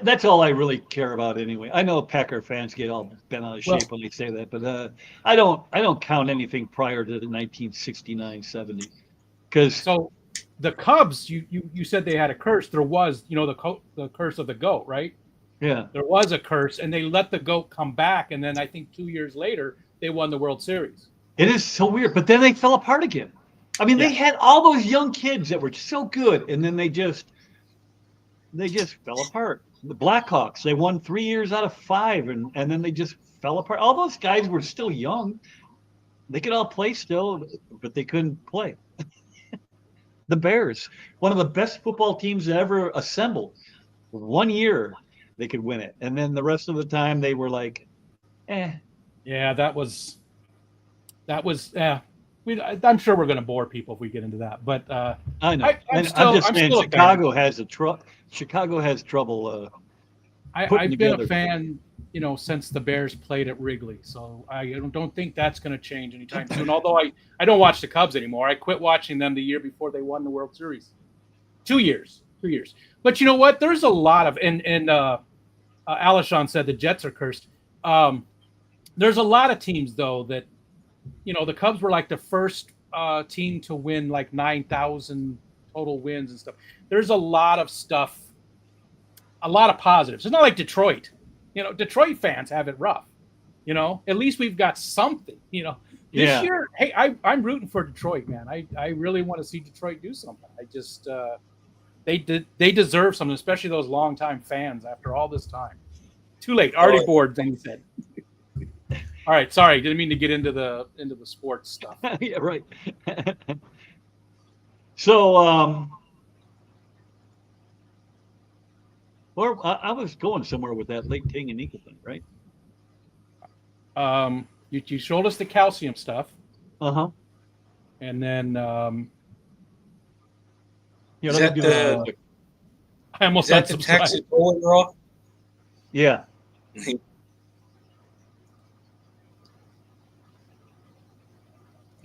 That's all I really care about anyway. I know Packer fans get all bent out of shape when they say that, but I don't count anything prior to the 1969-70 because so the Cubs, you said they had a curse. There was, the curse of the goat, right? yeah, There was a curse, and they let the goat come back, and then I think 2 years later they won the World Series. it is so weird. But then they fell apart again. I mean, they had all those young kids that were so good, and then they just fell apart. The Blackhawks, they won 3 years out of 5, and then they just fell apart. All those guys were still young. They could all play still, but they couldn't play. The Bears, one of the best football teams ever assembled. 1 year they could win it, and then the rest of the time they were like, eh. Yeah, that was. I'm sure we're going to bore people if we get into that, but I know. I'm just saying, still Chicago has trouble. I've been a fan, since the Bears played at Wrigley, so I don't think that's going to change anytime soon. Although I don't watch the Cubs anymore. I quit watching them the year before they won the World Series. 2 years. But you know what? There's a lot of and Alishon said the Jets are cursed. There's a lot of teams though that, the Cubs were like the first team to win like 9,000 total wins and stuff. There's a lot of stuff, a lot of positives. It's not like Detroit. Detroit fans have it rough. At least we've got something. This year, hey, I'm rooting for Detroit, man. I really want to see Detroit do something. I just they deserve something, especially those longtime fans after all this time. Too late, already bored. Then he said. All right, sorry, didn't mean to get into the sports stuff. Yeah, right. So, I was going somewhere with that Lake Tanganyika thing, right? You showed us the calcium stuff. And then is that the I almost the Texas Bowling Draw? Yeah.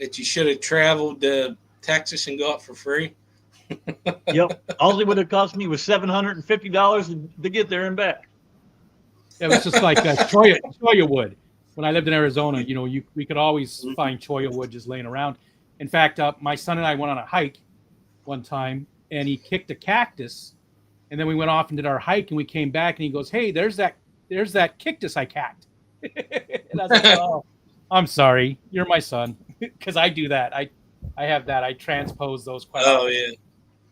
That you should have traveled to Texas and got for free. Yep. All it would have cost me was $750 to get there and back. It was just like cholla wood. When I lived in Arizona, we could always find cholla wood just laying around. In fact, my son and I went on a hike one time, and he kicked a cactus, and then we went off and did our hike, and we came back, and he goes, "Hey, there's that cactus I cacked." And I was like, "Oh, I'm sorry, you're my son," because I do that. I have that. I transpose those quite often. Oh yeah.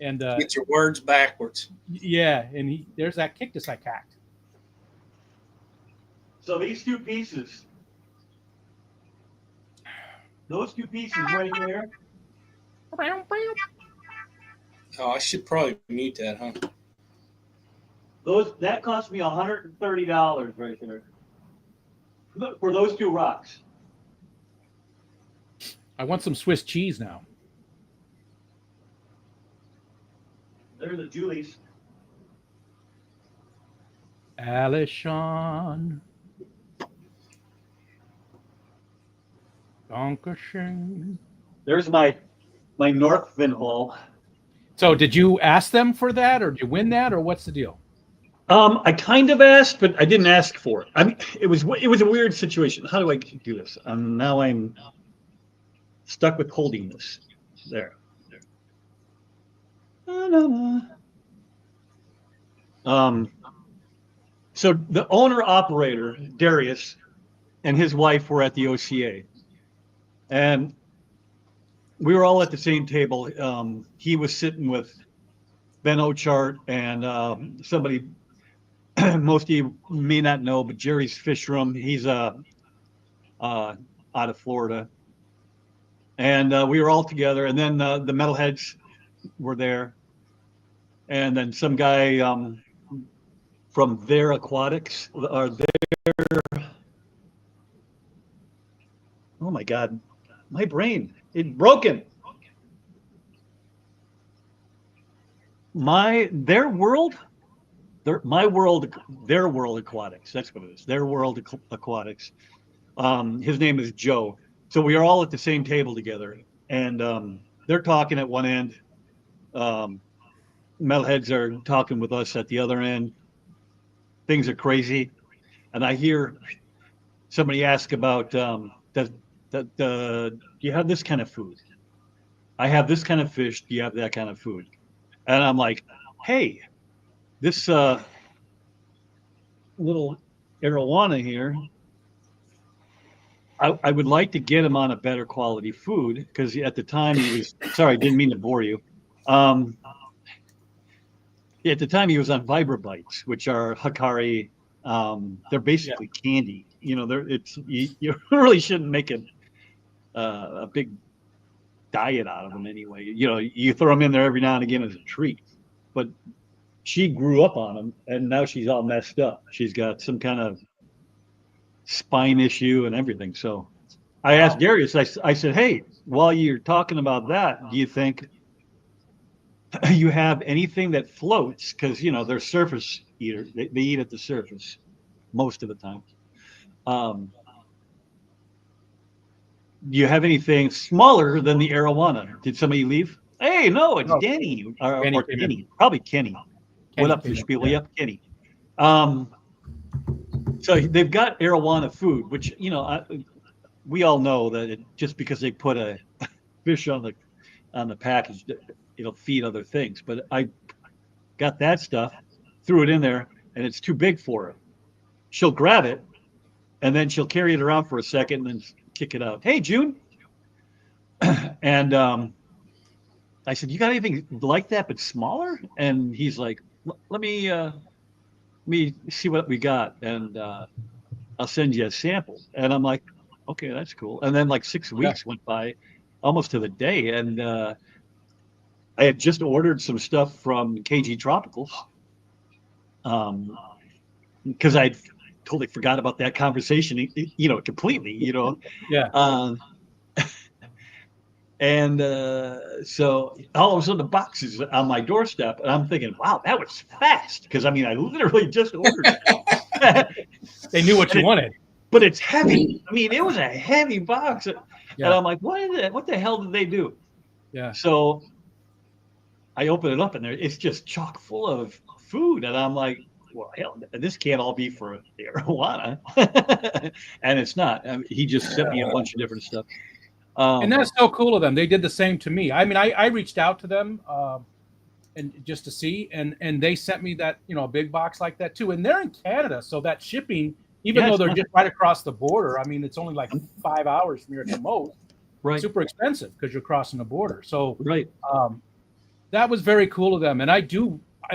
And get your words backwards. Yeah, and there's that cactus I cacked. So these two pieces, those two pieces right there. Oh, I should probably mute that, huh? That cost me $130 right there for those two rocks. I want some Swiss cheese now. They're the Julies. Alishon. Dankeschön. There's my North Vinhall. So did you ask them for that, or did you win that, or what's the deal? I kind of asked, but I didn't ask for it. I mean, it was a weird situation. How do I do this? Now I'm stuck with holding this. There. So the owner operator, Darius, and his wife were at the OCA, and we were all at the same table. He was sitting with Ben Ochart and somebody most of you may not know, but Jerry's Fish Room. He's out of Florida, and we were all together. And then the Metalheads were there, and then some guy from Their Aquatics are there. Oh my God, my brain, it's broken. Their World. their World Aquatics. That's what it is. Their World Aquatics. His name is Joe. So we are all at the same table together, and they're talking at one end. Metalheads are talking with us at the other end. Things are crazy, and I hear somebody ask about, do you have this kind of food? I have this kind of fish. Do you have that kind of food? And I'm like, hey, this little arowana here, I would like to get him on a better quality food, because at the time he was, sorry, I didn't mean to bore you. At the time he was on Vibra-Bites, which are Hikari. They're basically candy. You know, you really shouldn't make a big diet out of them anyway. You know, you throw them in there every now and again as a treat. But she grew up on them, and now she's all messed up. She's got some kind of spine issue and everything. So I asked Darius, I said, hey, while you're talking about that, do you think you have anything that floats? Because, you know, they're surface eaters. They eat at the surface most of the time. Do you have anything smaller than the arowana? Did somebody leave? Hey, no, it's Danny. Or Kenny. Probably Kenny. What up, fish people? Yep, Kenny. So they've got arowana food, which, you know, we all know that just because they put a fish on the package, it'll feed other things. But I got that stuff, threw it in there, and it's too big for her. She'll grab it, and then she'll carry it around for a second and then kick it out. Hey, June. And I said, you got anything like that but smaller? And he's like, let me see what we got, and I'll send you a sample. And I'm like, okay, that's cool. And then like 6 weeks went by, almost to the day, and I had just ordered some stuff from KG Tropicals, because I'd totally forgot about that conversation, you know, completely, you know. Yeah. And so all of a sudden the box is on my doorstep, and I'm thinking, wow, that was fast. Because I mean, I literally just ordered it. They knew what you wanted. But it's heavy. I mean, it was a heavy box. And I'm like, what the hell did they do? Yeah. So I open it up, and it's just chock full of food. And I'm like, well, hell, this can't all be for the arowana. And it's not. I mean, he just sent me a bunch of different stuff. And that's so cool of them. They did the same to me. I mean, I reached out to them and just to see, and they sent me that, you know, a big box like that too. And they're in Canada, so that shipping, even though they're just right across the border, I mean, it's only like 5 hours from here at the most. Right. Super expensive because you're crossing the border. So right. That was very cool of them, and I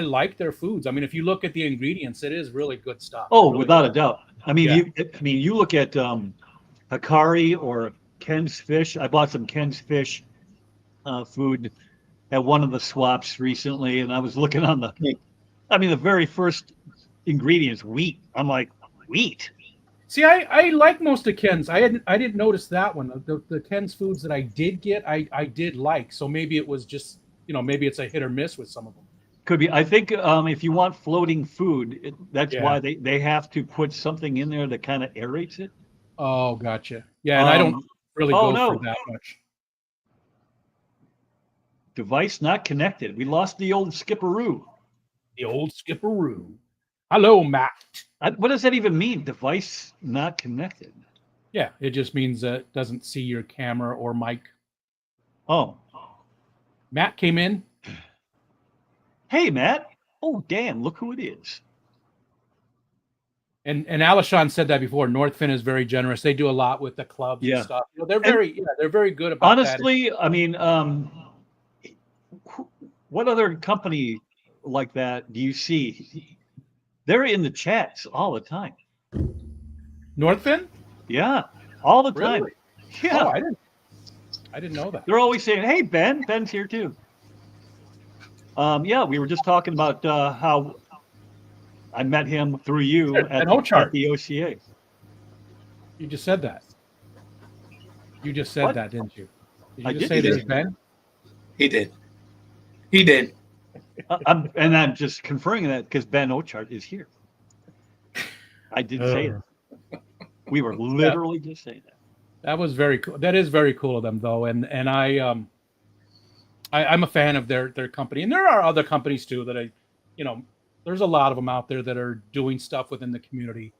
like their foods. I mean, if you look at the ingredients, it is really good stuff. Oh, really without good. a doubt. I mean, you look at Hikari or Ken's Fish. I bought some Ken's Fish food at one of the swaps recently, and I was looking on the very first ingredients, wheat. I'm like, wheat? See, I like most of Ken's. I didn't notice that one. The Ken's foods that I did get, I did like. So maybe it was just, you know, maybe it's a hit or miss with some of them. Could be. I think if you want floating food, that's why they have to put something in there that kind of aerates it. Oh, gotcha. Yeah, and I don't really go for that much. Device not connected. We lost the old Skipperoo. The old Skipperoo. Hello, Matt. What does that even mean? Device not connected. Yeah, it just means that it doesn't see your camera or mic. Oh. Matt came in. Hey, Matt. Oh, damn, look who it is. And Alishon said that before. Northfin is very generous. They do a lot with the clubs and stuff. You know, they're very good about honestly, that. I mean, what other company like that do you see? They're in the chats all the time. Northfin? Yeah, all the time. Really? Yeah. Oh, I didn't know that. They're always saying, hey, Ben's here too. Yeah, we were just talking about how I met him through you at the OCA. You just said that. You just said that, didn't you? Did you I just say there's Ben? He did. He did. I'm just confirming that because Ben Ochart is here. I did say that. We were literally just saying that. That was very cool. That is very cool of them, though, and I'm a fan of their company, and there are other companies too that there's a lot of them out there that are doing stuff within the community,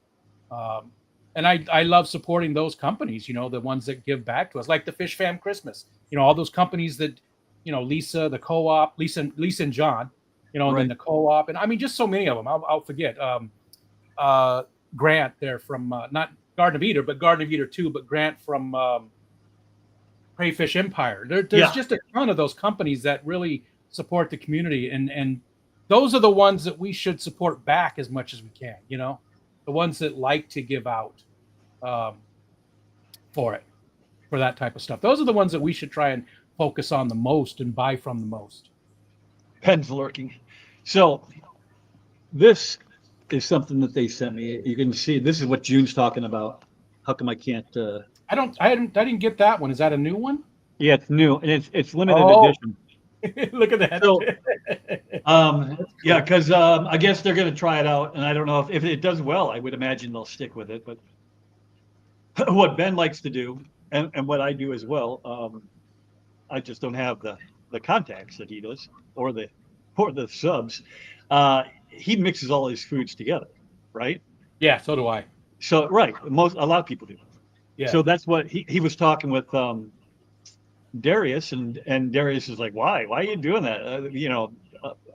and I love supporting those companies. The ones that give back to us, like the Fish Fam Christmas. All those companies that, Lisa, the co-op, Lisa and John, and then the co-op, and I mean just so many of them. I'll forget. Grant there from not Garden of Eater, but Garden of Eater 2, but Grant from Crayfish Empire. There's just a ton of those companies that really support the community, and those are the ones that we should support back as much as we can. The ones that like to give out for that type of stuff. Those are the ones that we should try and focus on the most and buy from the most. Pen's lurking. So this is something that they sent me. You can see this is what June's talking about. How come I can't? I didn't get that one. Is that a new one? Yeah, it's new and it's limited edition. Look at that. So, yeah, because I guess they're going to try it out, and I don't know if it does well. I would imagine they'll stick with it. But what Ben likes to do, and what I do as well, I just don't have the contacts that he does, or the subs. He mixes all his foods together, right? Yeah, so do I. So a lot of people do. Yeah. So that's what he was talking with Darius, and Darius is like, why are you doing that?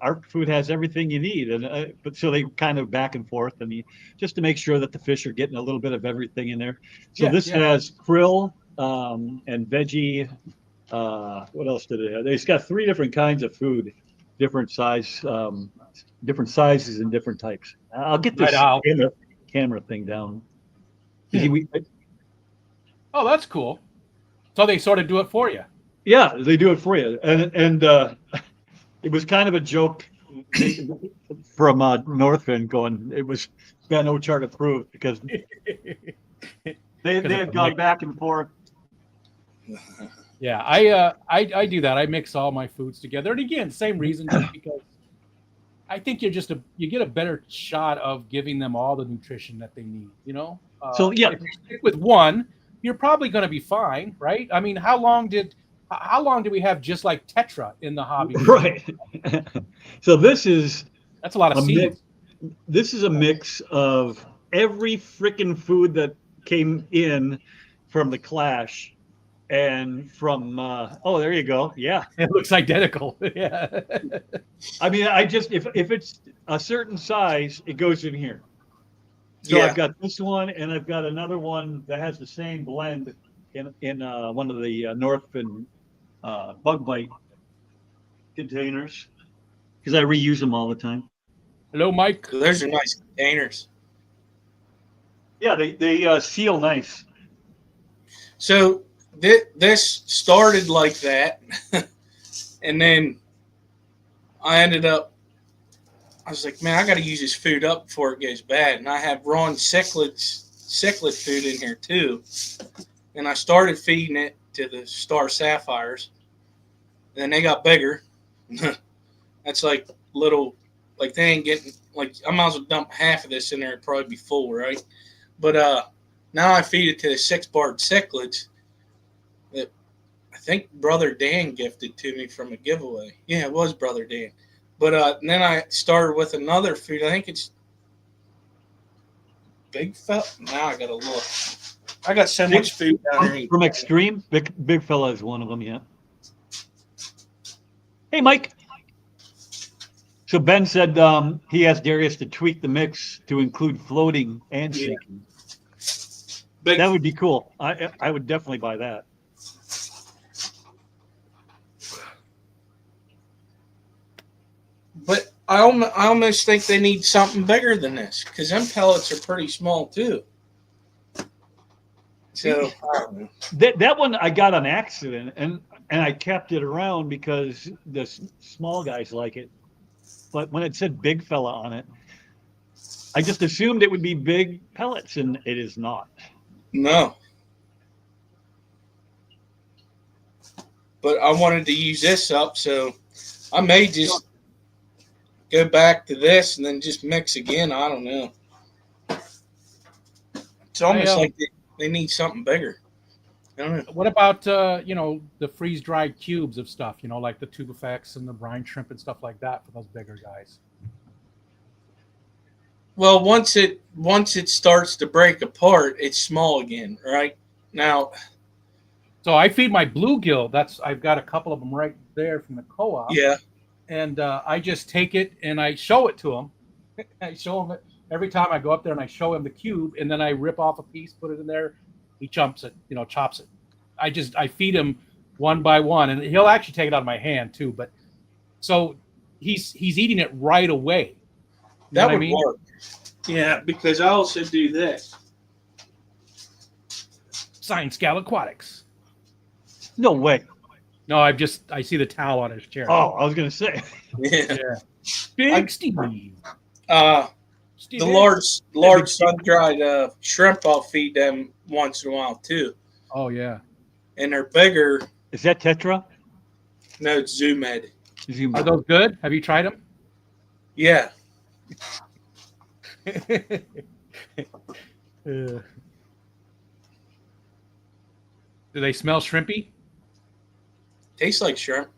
Our food has everything you need, and but so they kind of back and forth, and just to make sure that the fish are getting a little bit of everything in there. So this has krill and veggie. What else did it have? It's got 3 different kinds of food, different sizes and different types. I'll get this camera thing down. Oh, that's cool. So they sort of do it for you. Yeah, they do it for you, and it was kind of a joke from Northfin going. It was Ben Ochart approved because they had gone back and forth. Yeah, I do that. I mix all my foods together, and again, same reason, just because I think you get a better shot of giving them all the nutrition that they need. So yeah, if you stick with one, you're probably going to be fine, right? I mean, how long did we have just like Tetra in the hobby? Right. So that's a lot of seeds. This is a mix of every freaking food that came in from the Clash, and from there you go. Yeah, it looks identical. Yeah. I mean, if it's a certain size, it goes in here. So I've got this one, and I've got another one that has the same blend in one of the Northfin bug bite containers, because I reuse them all the time. Hello, Mike. Those are nice containers. Yeah, they seal nice. So this started like that, and then I was like, man, I got to use this food up before it goes bad. And I have Ron cichlid food in here too. And I started feeding it to the Star Sapphires. And then they got bigger. That's like little, like they ain't getting, like I might as well dump half of this in there. It'd probably be full, right? But now I feed it to the 6-barred cichlids that I think Brother Dan gifted to me from a giveaway. Yeah, it was Brother Dan. But then I started with another food. I think it's Big Fella. Now I got to look. I got so much food down here. From Extreme, Big Fella is one of them, yeah. Hey, Mike. So Ben said he asked Darius to tweak the mix to include floating and sinking. That would be cool. I would definitely buy that. But I almost think they need something bigger than this, because them pellets are pretty small too. So that one I got on accident, and I kept it around because the small guys like it. But when it said Big Fella on it, I just assumed it would be big pellets, and it is not. No. But I wanted to use this up, so I may just go back to this and then just mix again. I don't know. It's almost like they need something bigger. I don't know. What about the freeze-dried cubes of stuff? Like the tube effects and the brine shrimp and stuff like that for those bigger guys. Well, once it starts to break apart, it's small again, right? Now, so I feed my bluegill. I've got a couple of them right there from the co-op. yeah. And I just take it and I show it to them. I show him every time I go up there and I show him the cube, and then I rip off a piece, put it in there. He chops it. I feed him one by one, and he'll actually take it out of my hand too. But so he's eating it right away. That would work. Yeah, because I also do this. Science Gal Aquatics. No way. No, I see the towel on his chair. Oh, I was gonna say. Yeah. Big Steve. The large sun-dried shrimp, I'll feed them once in a while too. Oh yeah. And they're bigger. Is that Tetra? No, it's Zoomed. Are those good? Have you tried them? Yeah. Do they smell shrimpy? Tastes like shrimp.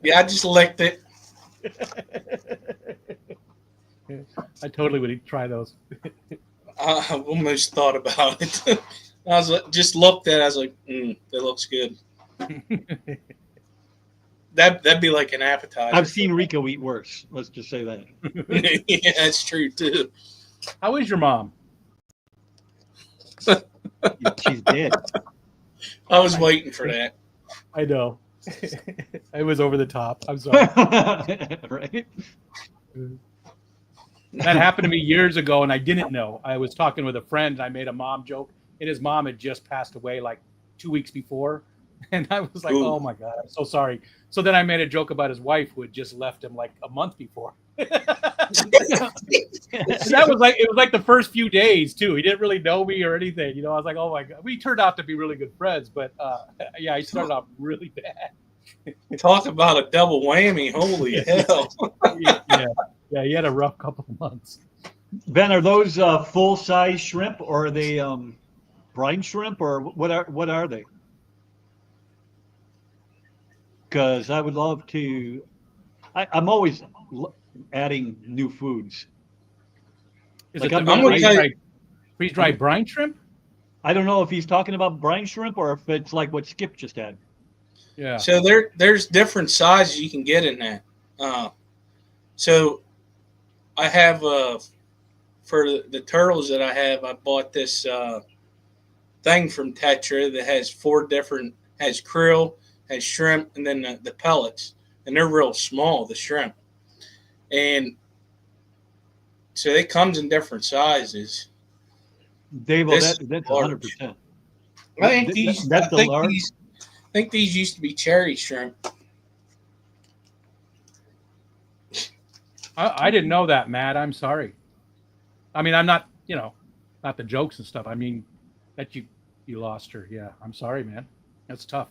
Yeah, I just licked it. I totally would try those. I almost thought about it. I was like, just looked at it. I was like, that looks good. That'd be like an appetizer. I've seen Rico eat worse. Let's just say that. Yeah, that's true too. How is your mom? She's dead. I was waiting for that. I know. I was over the top. I'm sorry. Right? That happened to me years ago, and I didn't know. I was talking with a friend, and I made a mom joke, and his mom had just passed away like 2 weeks before. And I was like, oh, my God, I'm so sorry. So then I made a joke about his wife who had just left him like a month before. That was like the first few days, too. He didn't really know me or anything. I was like, oh, my God. We turned out to be really good friends. But, yeah, he started off really bad. Talk about a double whammy. Holy hell. Yeah, he had a rough couple of months. Ben, are those full-size shrimp, or are they brine shrimp, or what are they? Because I would love to. I'm always adding new foods. Is like it freeze-dried brine shrimp? I don't know if he's talking about brine shrimp or if it's like what Skip just had. Yeah. So there's different sizes you can get in that. So I have for the turtles that I have, I bought this thing from Tetra that has has krill, has shrimp, and then the pellets, and they're real small, the shrimp, and so it comes in different sizes. Dave, that's 100%. I think these. That's the large. I think these used to be cherry shrimp. I didn't know that, Matt. I'm sorry. I mean, I'm not, not the jokes and stuff. I mean, that you lost her. Yeah, I'm sorry, man. That's tough.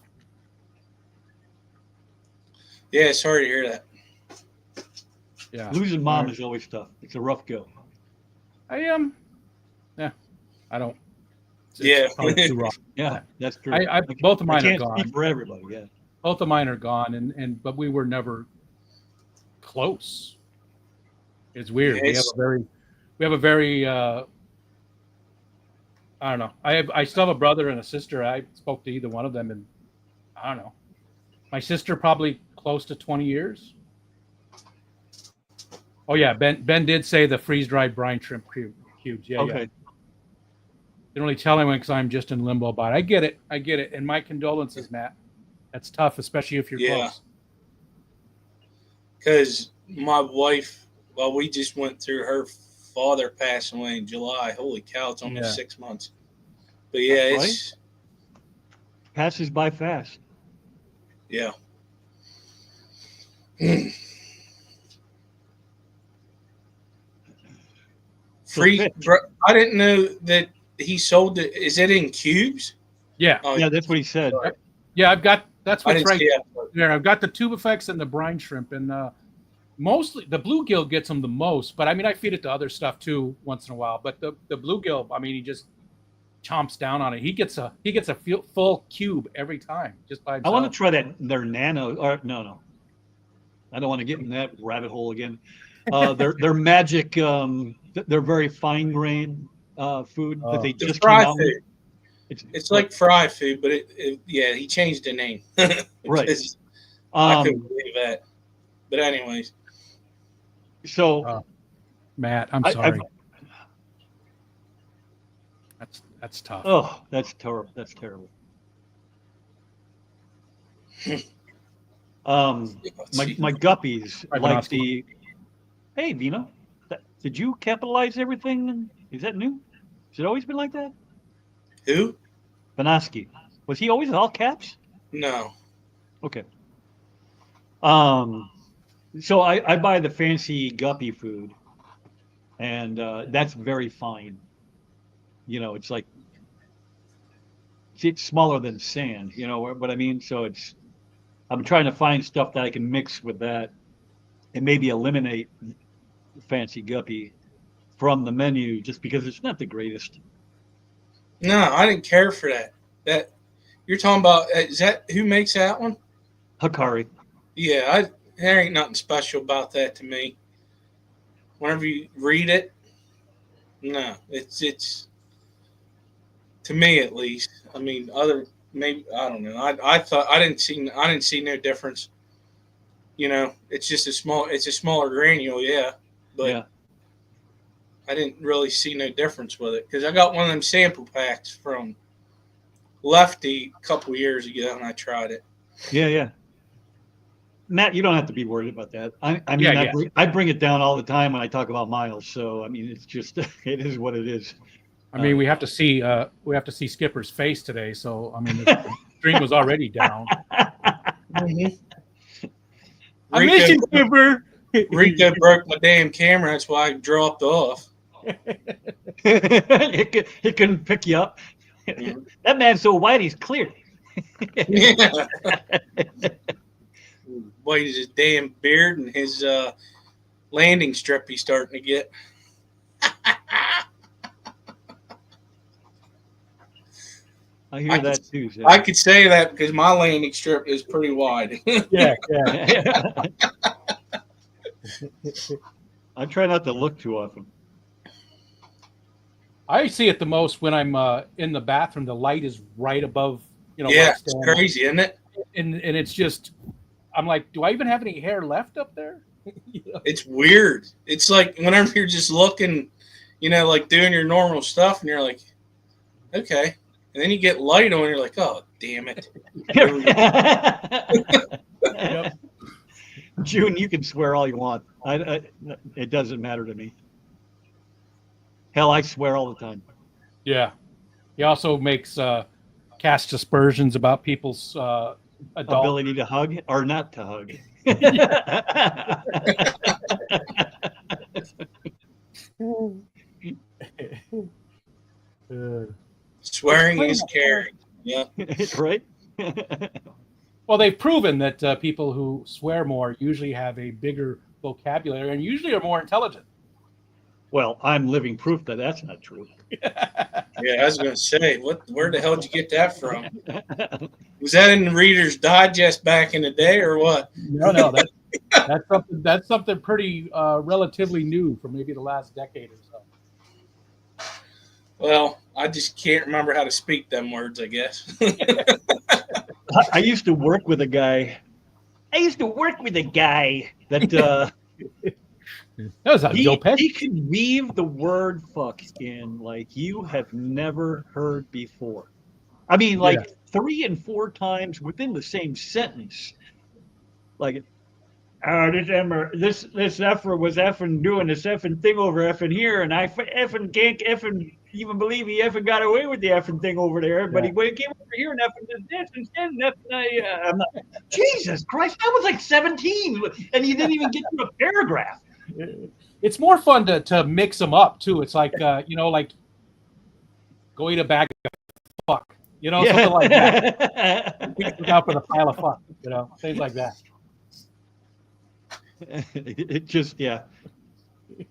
Yeah, sorry to hear that. Yeah. Losing mom is always tough. It's a rough go. Yeah, I don't. Yeah. Too rough. Yeah, that's true. Both of mine I are can't gone. speak for everybody. Yeah. Both of mine are gone, but we were never close. It's weird. Yeah, we have a very I don't know. I still have a brother and a sister. I spoke to either one of them, and I don't know. My sister probably close to 20 years. Oh yeah, Ben did say the freeze-dried brine shrimp cubes. Yeah, okay. Yeah. Didn't really tell anyone because I'm just in limbo about it. I get it. And my condolences, Matt. That's tough, especially if you're close. Because my wife, we just went through her father passing away in July. Holy cow, it's almost 6 months. But yeah, it's passes by fast. Yeah. I didn't know that he sold it. Is it in cubes? Yeah. Yeah, that's what he said. Yeah, I've got That's I what's didn't right see that part. there. I've got the tube effects and the brine shrimp, and mostly the bluegill gets them the most. But I mean, I feed it to other stuff too once in a while. But the bluegill, I mean, he just chomps down on it. He gets a full cube every time just by I himself. want to try their nano. Or no. I don't want to get in that rabbit hole again. Their magic. They're very fine grained food that they The just came fry out with. food. It's like fry food, but yeah, he changed the name. Right. I couldn't believe that. But anyways, So Matt, I'm sorry. That's tough. Oh, that's terrible. That's terrible. My guppies like the. Hey, Vina, did you capitalize everything? Is that new? Has it always been like that? who? Banaski. Was he always all caps? No. Okay. So I buy the fancy guppy food, and that's very fine. You know, it's like it's smaller than sand. You know what I mean? So I'm trying to find stuff that I can mix with that, and maybe eliminate fancy guppy from the menu just because it's not the greatest. No, I didn't care for that. That you're talking about? Is that who makes that one? Hikari. Yeah, there ain't nothing special about that to me. Whenever you read it, no, it's to me at least. I mean, maybe I don't know. I thought I didn't see no difference. You know, it's a smaller granule, yeah, but Yeah. I didn't really see no difference with it because I got one of them sample packs from Lefty a couple years ago and I tried it. Yeah. Matt, you don't have to be worried about that. I mean, Yeah. I bring it down all the time when I talk about miles. So I mean, it's just it is what it is. I mean, we have to see Skipper's face today. So I mean, the stream was already down. I miss you, Skipper. Rico broke my damn camera. That's why I dropped off. It couldn't pick you up. That man's so white, he's clear. Yeah. Boy, his damn beard and his landing strip he's starting to get. I hear that too. Zach. I could say that because my landing strip is pretty wide. Yeah. I try not to look too often. I see it the most when I'm in the bathroom. The light is right above, Yeah, where I it's stand. crazy, isn't it? And it's just, I'm like, do I even have any hair left up there? It's weird. It's like whenever you're just looking, like doing your normal stuff, and you're like, okay. And then you get light on, and you're like, oh, damn it. Yep. June, you can swear all you want. It doesn't matter to me. Hell, I swear all the time. Yeah. He also makes casts aspersions about people's adult Ability to hug or not to hug. Swearing is caring. Yeah. Right? Well, they've proven that people who swear more usually have a bigger vocabulary and usually are more intelligent. Well, I'm living proof that that's not true. Yeah, I was going to say, where the hell did you get that from? Was that in the Reader's Digest back in the day or what? No, that's something pretty relatively new for maybe the last decade or so. Well, I just can't remember how to speak them words, I guess. I used to work with a guy. That That was Joe Pesci. he can weave the word fuck in like you have never heard before. I mean, like 3 and 4 times within the same sentence. Like, this effer was effing doing this effing thing over effing here, and I effing can't effing even believe he effing got away with the effing thing over there. But he came over here and effing did this instead. And I'm like, Jesus Christ, that was like 17, and he didn't even get through a paragraph. It's more fun to mix them up too. It's like like go eat a bag of fuck. You know, something like that. Look out for the pile of fuck, you know, things like that. It just, yeah.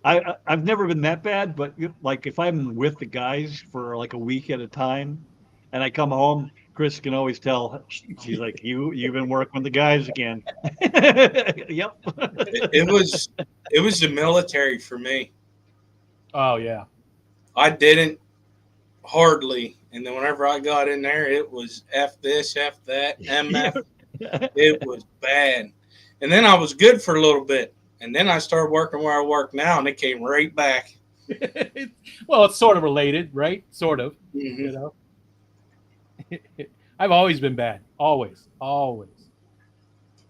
I've never been that bad, but like if I'm with the guys for like a week at a time, and I come home, Chris can always tell. She's like, "You've been working with the guys again." Yep. It was the military for me. Oh yeah. I didn't hardly, and then whenever I got in there, it was F this, F that, MF. It was bad. And then I was good for a little bit. And then I started working where I work now, and it came right back. Well, it's sort of related, right? Sort of. Mm-hmm. You know, I've always been bad. Always.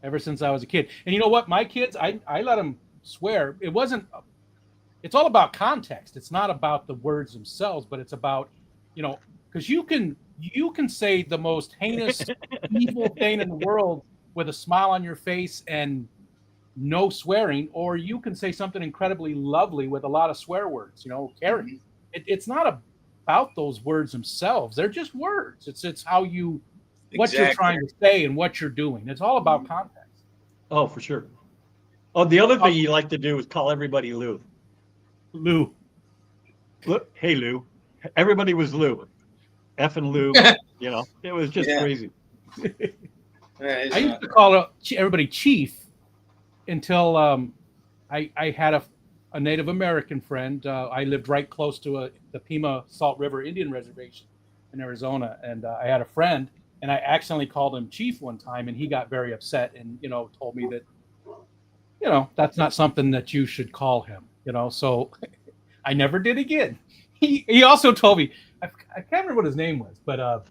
Ever since I was a kid. And you know what? My kids, I let them swear. It's all about context. It's not about the words themselves, but it's about, you know, because you can say the most heinous, evil thing in the world with a smile on your face and no swearing, or you can say something incredibly lovely with a lot of swear words, you know, caring. It's not about those words themselves. They're just words. It's how you, what you're trying to say and what you're doing. It's all about context. Oh, for sure. Oh, the other thing you like to do is call everybody Lou. Lou. Look, hey, Lou. Everybody was Lou. Effing Lou. You know, it was just crazy. I used to call everybody Chief until I had a Native American friend. I lived right close to the Pima Salt River Indian Reservation in Arizona, and I had a friend, and I accidentally called him Chief one time, and he got very upset and, you know, told me that, you know, that's not something that you should call him, you know, so I never did again. He also told me, I can't remember what his name was, but I'd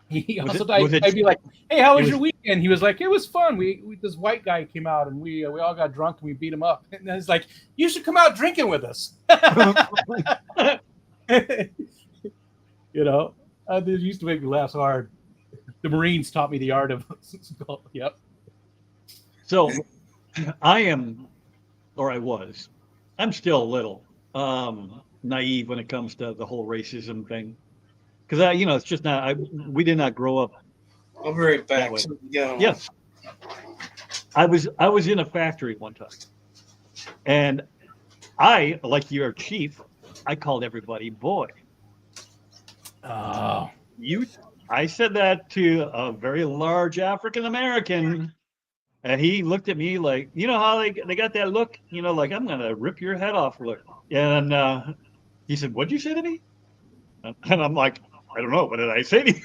be like, "Hey, how was your weekend?" He was like, "It was fun. We this white guy came out and we all got drunk and we beat him up." And I was like, "You should come out drinking with us." You know, it used to make me laugh hard. The Marines taught me the art of. Yep. So, I was. I'm still a little naive when it comes to the whole racism thing. Because you know, it's just not. We did not grow up. I'll be right back. So, yes, I was in a factory one time, and I, like your chief, I called everybody boy. Oh, I said that to a very large African American, and he looked at me like, you know how they got that look, you know, like I'm gonna rip your head off look. And he said, "What'd you say to me?" And I'm like, "I don't know. What did I say to you?"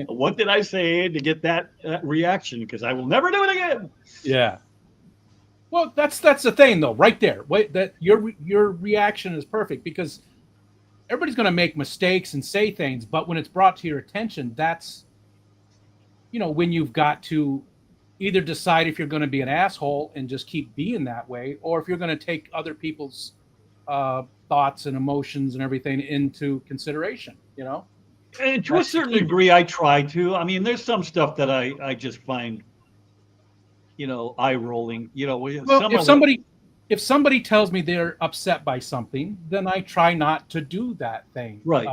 what did I say to get that reaction? Because I will never do it again. Yeah. Well, that's the thing, though, right there. Wait, that your reaction is perfect because everybody's going to make mistakes and say things, but when it's brought to your attention, that's, you know, when you've got to either decide if you're going to be an asshole and just keep being that way, or if you're going to take other people's thoughts and emotions and everything into consideration, you know? And to a certain degree, I try to. I mean, there's some stuff that I just find, you know, eye rolling. You know, well, if somebody tells me they're upset by something, then I try not to do that thing. Right.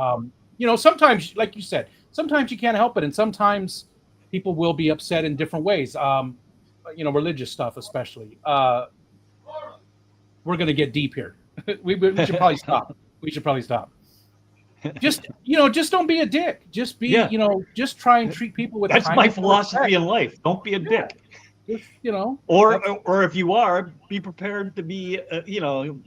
You know, sometimes, like you said, sometimes you can't help it, and sometimes people will be upset in different ways. You know, religious stuff especially. We're going to get deep here. we should probably stop. We should probably stop. Just, you know, just don't be a dick. Just be, you know, just try and treat people with. That's my philosophy in life. Don't be a dick. Just, you know, or if you are, be prepared to be, you know,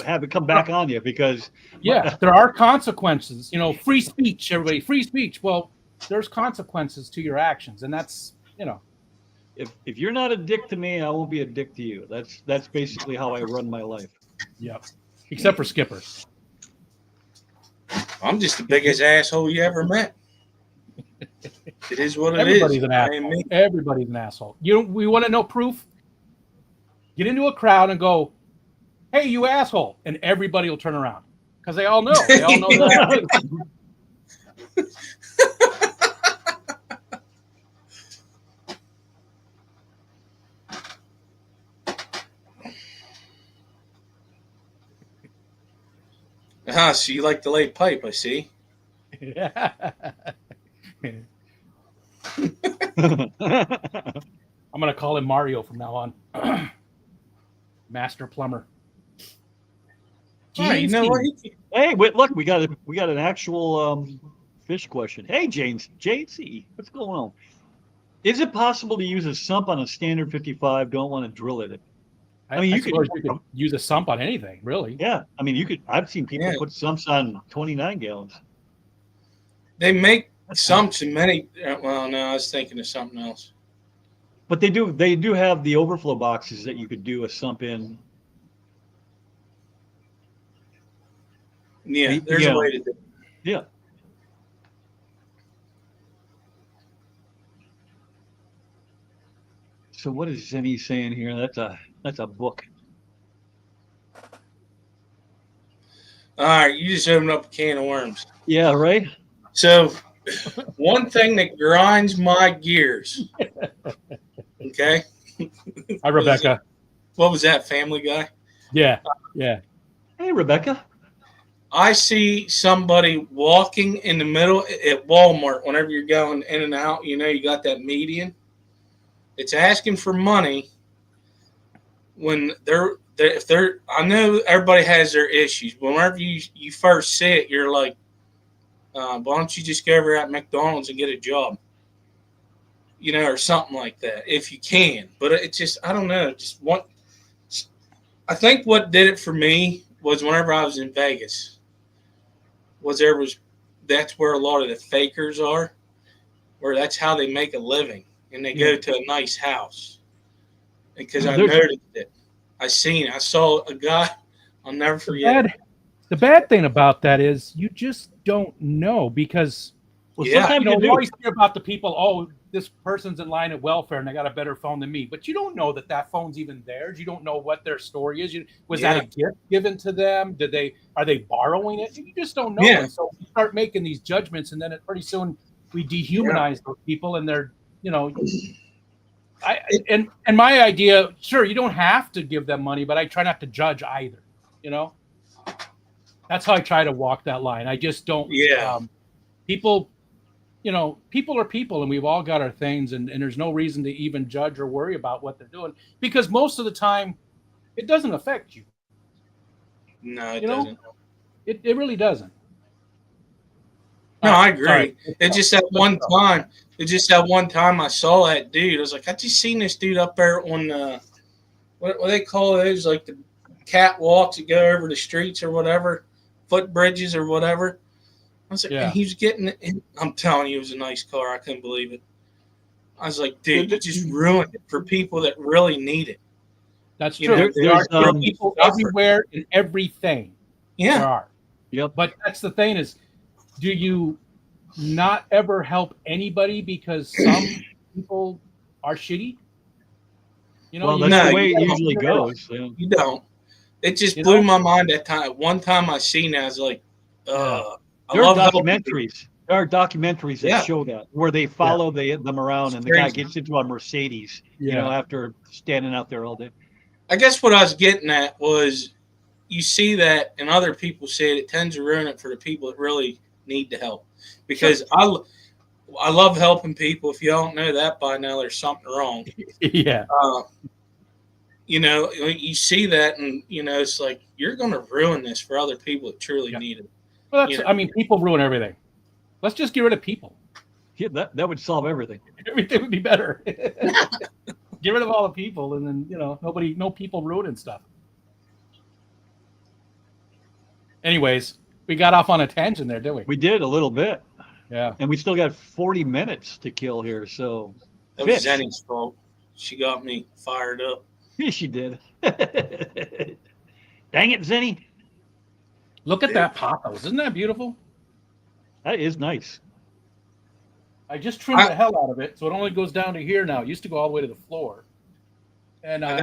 have it come back on you because. There are consequences. You know, free speech, everybody, free speech. Well, there's consequences to your actions, and that's, you know. If you're not a dick to me, I won't be a dick to you. That's basically how I run my life. Yep. Except for Skipper. I'm just the biggest asshole you ever met. It is what Everybody's an asshole. Everybody's an asshole. We want to know proof? Get into a crowd and go, "Hey, you asshole," and everybody will turn around because they all know. They all know that. So you like to lay pipe, I see. Yeah. I'm gonna call him Mario from now on. Master plumber. Oh, you know what? Hey, wait, look, we got an actual fish question. Hey, JC, what's going on? Is it possible to use a sump on a standard 55? Don't want to drill it. I mean, you could use a sump on anything, really. Yeah, I mean, you could. I've seen people put sumps on 29 gallons. They make sumps in many. Well, no, I was thinking of something else. But they do have the overflow boxes that you could do a sump in. Yeah, there's a way to do it. Yeah. So what is Zenny saying here? That's a book. All right, you just opened up a can of worms. Yeah, right. So, one thing that grinds my gears. Okay. Hi, Rebecca. What was that, Family Guy? Yeah, yeah. Hey, Rebecca. I see somebody walking in the middle at Walmart whenever you're going in and out. You know, you got that median. It's asking for money when I know everybody has their issues, but whenever you first see it, you're like, why don't you just go over at McDonald's and get a job? You know, or something like that, if you can. But it's just, I don't know. I think what did it for me was whenever I was in Vegas, that's where a lot of the fakers are, where that's how they make a living. And they go to a nice house. Because I noticed it. I saw a guy, I'll never forget. The bad thing about that is you just don't know because sometimes you always hear about the people, oh, this person's in line at welfare and they got a better phone than me. But you don't know that phone's even theirs. You don't know what their story is. Was that a gift given to them? Are they borrowing it? You just don't know. Yeah. And so we start making these judgments and then pretty soon we dehumanize those people and they're, and my idea, sure, you don't have to give them money, but I try not to judge either. That's how I try to walk that line. I just don't. Yeah. People are people, and we've all got our things, and there's no reason to even judge or worry about what they're doing because most of the time, it doesn't affect you. No, it doesn't. It really doesn't. No, I agree. Sorry. It's just that one time I saw that dude. I was like, I just seen this dude up there on what they call those, like the catwalks that go over the streets or whatever, footbridges or whatever. I was like, and he was getting it. I'm telling you, it was a nice car. I couldn't believe it. I was like, dude, you just ruined it for people that really need it. That's true. There are people everywhere in everything. Yeah. There are. Yep. But that's the thing is, do you not ever help anybody because some people are shitty? Well, that's the way it usually goes. Yeah. You don't. It just blew my mind that time. One time I seen it, I was like, There are documentaries that show that where they follow them around and the guy gets into a Mercedes, after standing out there all day. I guess what I was getting at was you see that and other people say it tends to ruin it for the people that really need the help. Because I love helping people. If you don't know that by now, there's something wrong. Yeah. You see that and, it's like you're going to ruin this for other people that truly need it. Well, people ruin everything. Let's just get rid of people. Yeah, that would solve everything. Everything would be better. Get rid of all the people, and then no people ruining stuff. Anyways, we got off on a tangent there, didn't we? We did a little bit. Yeah, and we still got 40 minutes to kill here. So that was Zenny's fault. She got me fired up. Yeah, she did. Dang it, Zenny. Look at that pothos. Isn't that beautiful? That is nice. I just trimmed the hell out of it, so it only goes down to here now. It used to go all the way to the floor. And I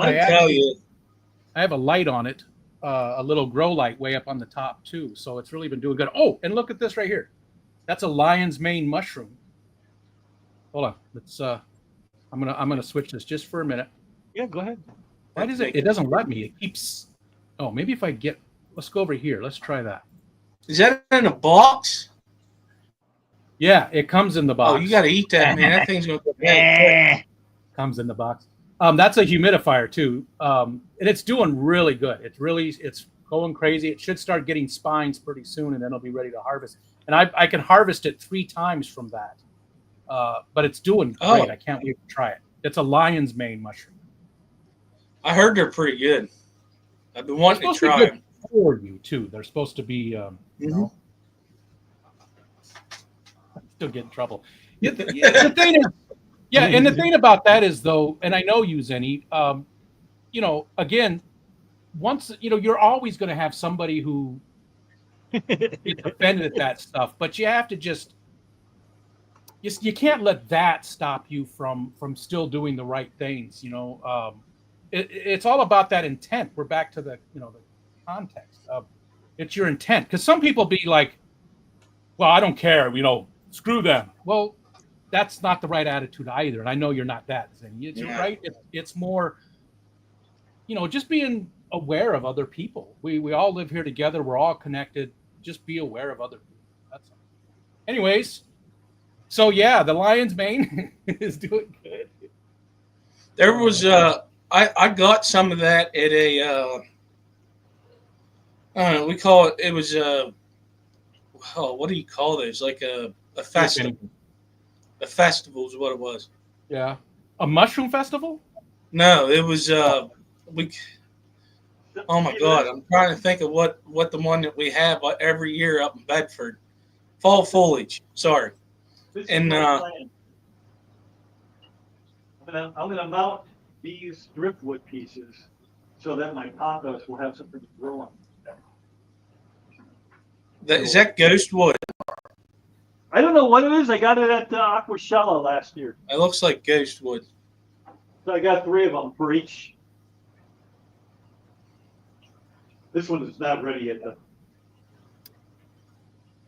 have a light on it, a little grow light way up on the top too. So it's really been doing good. Oh, and look at this right here. That's a lion's mane mushroom. Hold on. Let's I'm gonna switch this just for a minute. Yeah, go ahead. Why does it doesn't let me? It keeps maybe if I let's go over here. Let's try that. Is that in a box? Yeah, it comes in the box. Oh, you got to eat that, man. That thing's going to go bad. Comes in the box. That's a humidifier too, and it's doing really good. It's going crazy. It should start getting spines pretty soon, and then it'll be ready to harvest. And I can harvest it 3 times from that. But it's doing great. I can't wait to try it. It's a lion's mane mushroom. I heard they're pretty good. I've been wanting to try them. For you too. They're supposed to be, you know. Still get in trouble. The thing is, yeah, and the thing about that is though, and I know you, Zenny, you know, again, once you know, you're always going to have somebody who gets offended at that stuff, but you have to just you can't let that stop you from still doing the right things. You know, it's all about that intent. We're back to the the context of it's your intent, because some people be like, well, I don't care, screw them. Well, that's not the right attitude either, and I know you're not that thing. You're right. It's more, just being aware of other people. We all live here together. We're all connected. Just be aware of other people. That's all. Anyways, so yeah, the lion's mane is doing good. There was I got some of that at a I don't know, we call it was what do you call those? Like a festival. A festival is what it was. Yeah. A mushroom festival? No, it was oh my God, I'm trying to think of what the one that we have every year up in Bedford. Fall foliage. Sorry. And I'm gonna mount these driftwood pieces so that my compost will have something to grow on. Is that ghost wood? I don't know what it is. I got it at Aquashella last year. It looks like ghost wood. So I got 3 of them for each. This one is not ready yet.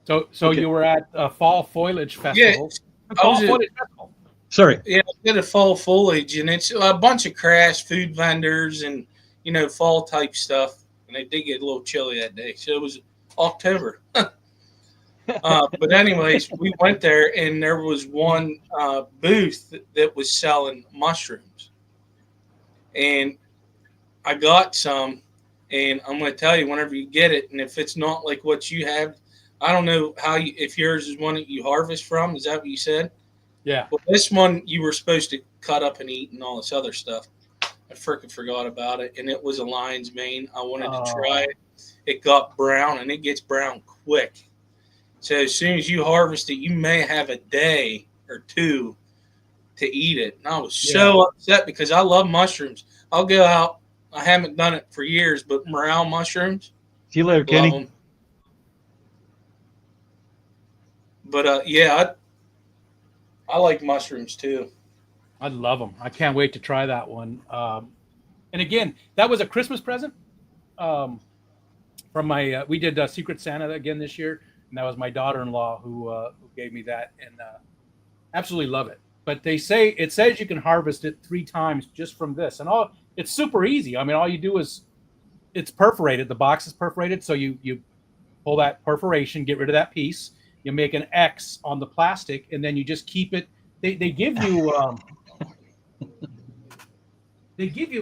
So okay. You were at a fall foliage festival. Yeah, foliage festival. Sorry. Yeah, I did a fall foliage, and it's a bunch of craft food vendors and fall type stuff. And it did get a little chilly that day, so it was October. But anyways, we went there, and there was one booth that was selling mushrooms, and I got some, and I'm going to tell you, whenever you get it, and if it's not like what you have, I don't know if yours is one that you harvest from. Is that what you said? Yeah. Well, this one you were supposed to cut up and eat and all this other stuff. I freaking forgot about it, and it was a lion's mane. I wanted to try it. It got brown, and it gets brown quick. So as soon as you harvest it, you may have a day or 2 to eat it. And I was so upset because I love mushrooms. I'll go out. I haven't done it for years, but morel mushrooms. See you later, Kenny. But I like mushrooms too. I love them. I can't wait to try that one. And again, that was a Christmas present from my. We did Secret Santa again this year, and that was my daughter-in-law who gave me that, and absolutely love it. But it says you can harvest it 3 times just from this, and it's super easy. I mean, all you do is it's perforated. The box is perforated, so you pull that perforation, get rid of that piece. You make an X on the plastic, and then you just keep it. They give you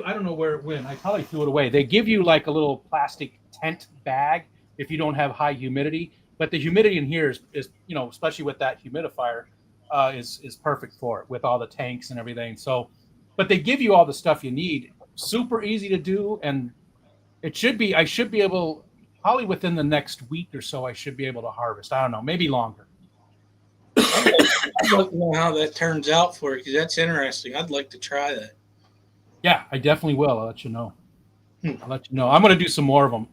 I don't know where it went. I probably threw it away. They give you like a little plastic tent bag if you don't have high humidity. But the humidity in here is especially with that humidifier, is perfect for it with all the tanks and everything. So, but they give you all the stuff you need. Super easy to do, and I should be able. Probably within the next week or so, I should be able to harvest. I don't know, maybe longer. I'd like to know how that turns out for you, because that's interesting. I'd like to try that. Yeah, I definitely will. I'll let you know. I'll let you know. I'm going to do some more of them.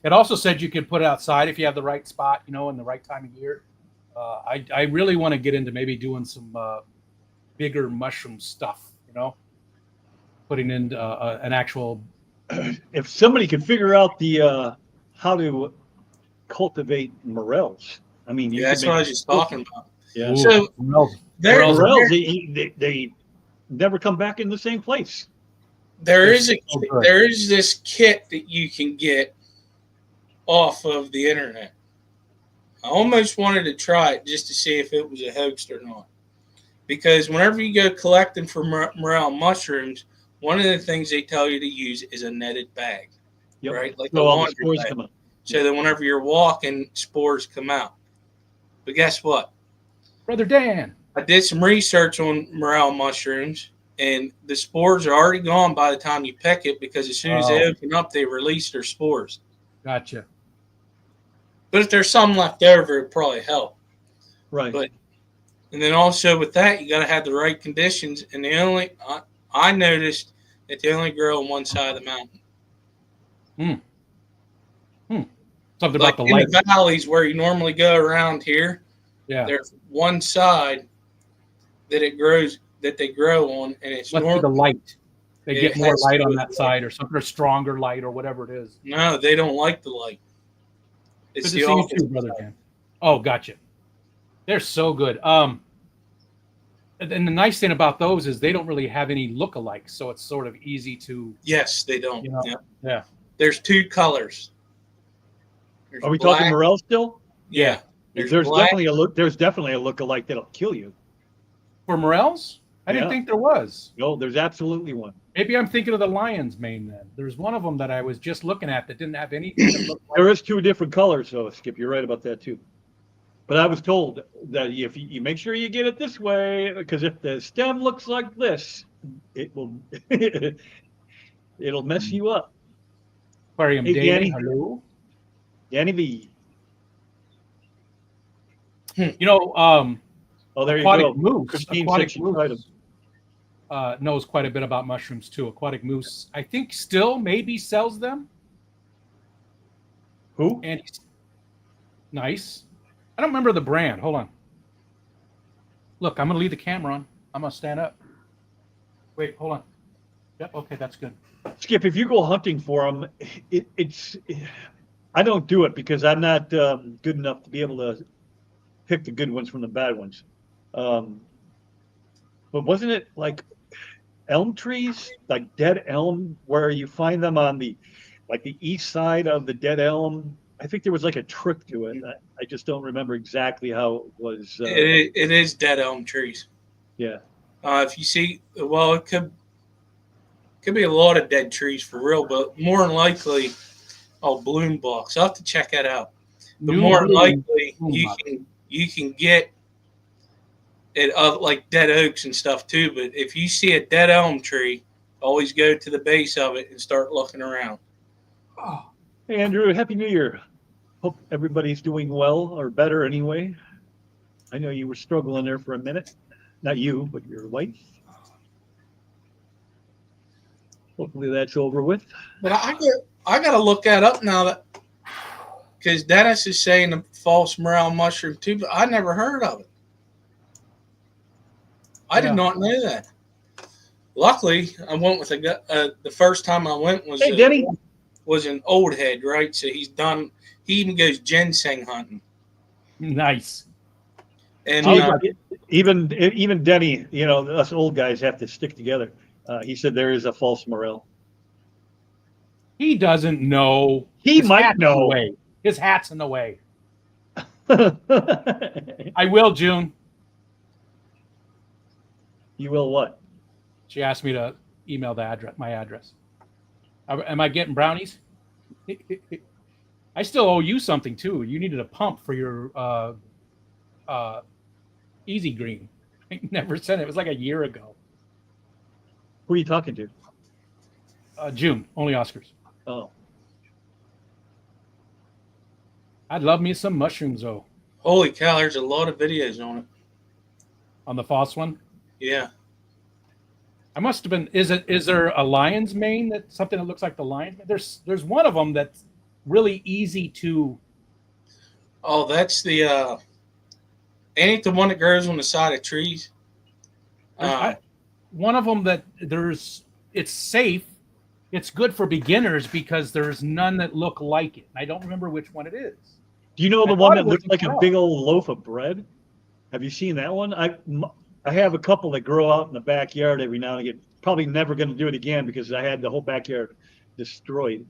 It also said you could put it outside if you have the right spot, in the right time of year. I really want to get into maybe doing some bigger mushroom stuff, putting in an actual. If somebody could figure out the how to cultivate morels. I mean, that's what I was just talking about. Yeah. So morels, they never come back in the same place. There is this kit that you can get off of the internet. I almost wanted to try it just to see if it was a hoax or not. Because whenever you go collecting for morel mushrooms, one of the things they tell you to use is a netted bag, right? Like so a all the laundry spores bag. come out. So that whenever you're walking, spores come out. But guess what? Brother Dan. I did some research on morel mushrooms, and the spores are already gone by the time you pick it because as soon as they open up, they release their spores. Gotcha. But if there's some left over, it'd probably help. Right. But and then also with that, you got to have the right conditions. And I noticed that they only grow on one side of the mountain. Something Like about the in light. the valleys where you normally go around here, Yeah. there's one side that they grow on, and it's Must be the light. They It get more has to light do on with that the side or something, or stronger light or whatever it is. No, they don't like the light. It's Good the to see you opposite too, brother side. Dan. Oh, gotcha. They're so good. And the nice thing about those is they don't really have any lookalikes, so it's sort of easy to. Yes, they don't. You know, Yeah. yeah. There's two colors. There's Are we black- talking morel still? Yeah. There's black- definitely a look. There's definitely a lookalike that'll kill you. For morels, I didn't Yeah. think there was. No, there's absolutely one. Maybe I'm thinking of the lion's mane then. There's one of them that I was just looking at that didn't have anything that looked like. There is two different colors, though, Skip. You're right about that too. But I was told that if you make sure you get it this way, because if the stem looks like this, it will it'll mess you up. Aquarium Hey, David, Danny. hello. Danny V. You know, Oh, there you aquatic go. moose. Christine Aquatic said she tried 'em. moose knows quite a bit about mushrooms too. Aquatic moose, I think, still maybe sells them. Who? And nice. I don't remember the brand. Hold on. Look, I'm gonna leave the camera on. I'm gonna stand up. Wait, hold on. Yep. Okay, that's good. Skip, if you go hunting for them, I don't do it because I'm not good enough to be able to pick the good ones from the bad ones. But wasn't it like elm trees, like dead elm, where you find them on the east side of the dead elm? I think there was like a trick to it. I just don't remember exactly how it was. It is dead elm trees. Yeah. If you see, well, it could be a lot of dead trees for real, but more than likely, bloom box. I'll have to check that out. But New more than bloom likely, box. you can get it of like dead oaks and stuff too. But if you see a dead elm tree, always go to the base of it and start looking around. Oh, Hey, Andrew, Happy New Year. Hope everybody's doing well or better anyway. I know you were struggling there for a minute. Not you, but your wife. Hopefully that's over with. But I got to look that up now that because Dennis is saying the false morel mushroom too, but I never heard of it. I did not know that. Luckily, I went with the first time I went was Hey, Denny. Was an old head, right? So he's done. He even goes ginseng hunting. nice. And Even Denny, us old guys have to stick together. He said there is a false morel. He doesn't know. He His might hat's in the know. way. His hat's in the way. I will, June. You will what? She asked me to email my address. Am I getting brownies? I still owe you something too. You needed a pump for your Easy Green. I never sent it. It was like a year ago. Who are you talking to? June, only Oscars. Oh, I'd love me some mushrooms though. holy cow, there's a lot of videos on it. On the false one. Yeah. I must have been. Is there a lion's mane that something that looks like the lion? There's one of them that's really easy to. Oh, that's the ain't it the one that grows on the side of trees? One of them that it's safe. It's good for beginners because there's none that look like it. I don't remember which one it is. do you know the I one thought that it was looks like a morel. big old loaf of bread? Have you seen that one? I have a couple that grow out in the backyard every now and again. Probably never going to do it again because I had the whole backyard destroyed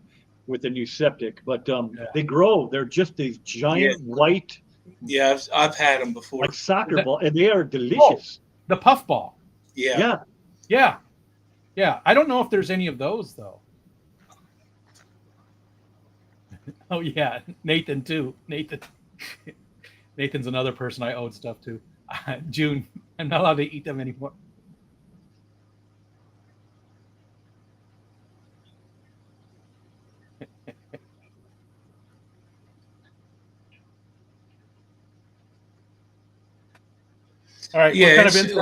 with the new septic. But they grow. They're just these giant white, Yeah, I've had them before. like soccer ball, and they are delicious. The puffball. Yeah. Yeah. I don't know if there's any of those though. Oh yeah, Nathan too. Nathan's another person I owed stuff to. June, I'm not allowed to eat them anymore. All right. Yeah, what kind of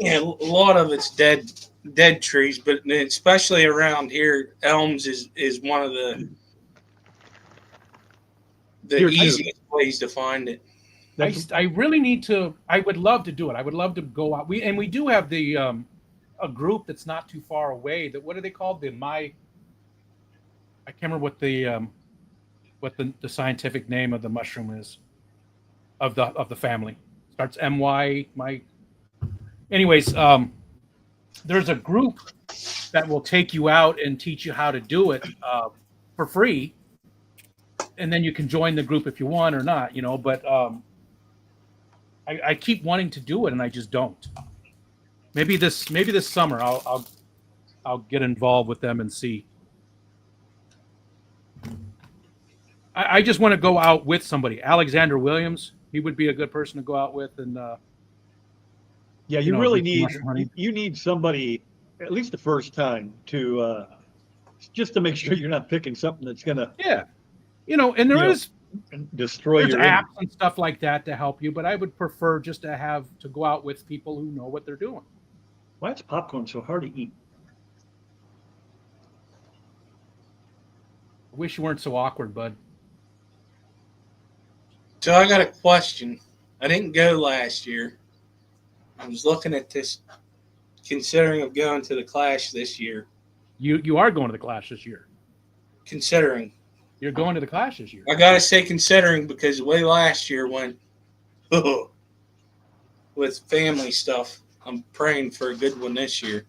a lot of it's dead trees, but especially around here, elms is one of the easiest ways to find it. I really need to. I would love to do it. I would love to go out. We do have the a group that's not too far away. That what are they called? I can't remember what the scientific name of the mushroom is of the family. Starts MY. Anyways, there's a group that will take you out and teach you how to do it for free, and then you can join the group if you want or not. But I keep wanting to do it and I just don't. Maybe this summer I'll get involved with them and see. I just want to go out with somebody. Alexander Williams, he would be a good person to go out with, and you really need somebody at least the first time to just to make sure you're not picking something that's gonna and there is destroy your apps and stuff like that to help you, but I would prefer just to go out with people who know what they're doing. Why is popcorn so hard to eat? I wish you weren't so awkward, bud. So I got a question. I didn't go last year. I was looking at this, considering of going to the Clash this year. You are going to the Clash this year. Considering. You're going to the Clash this year. I gotta say considering because the way last year went with family stuff. I'm praying for a good one this year.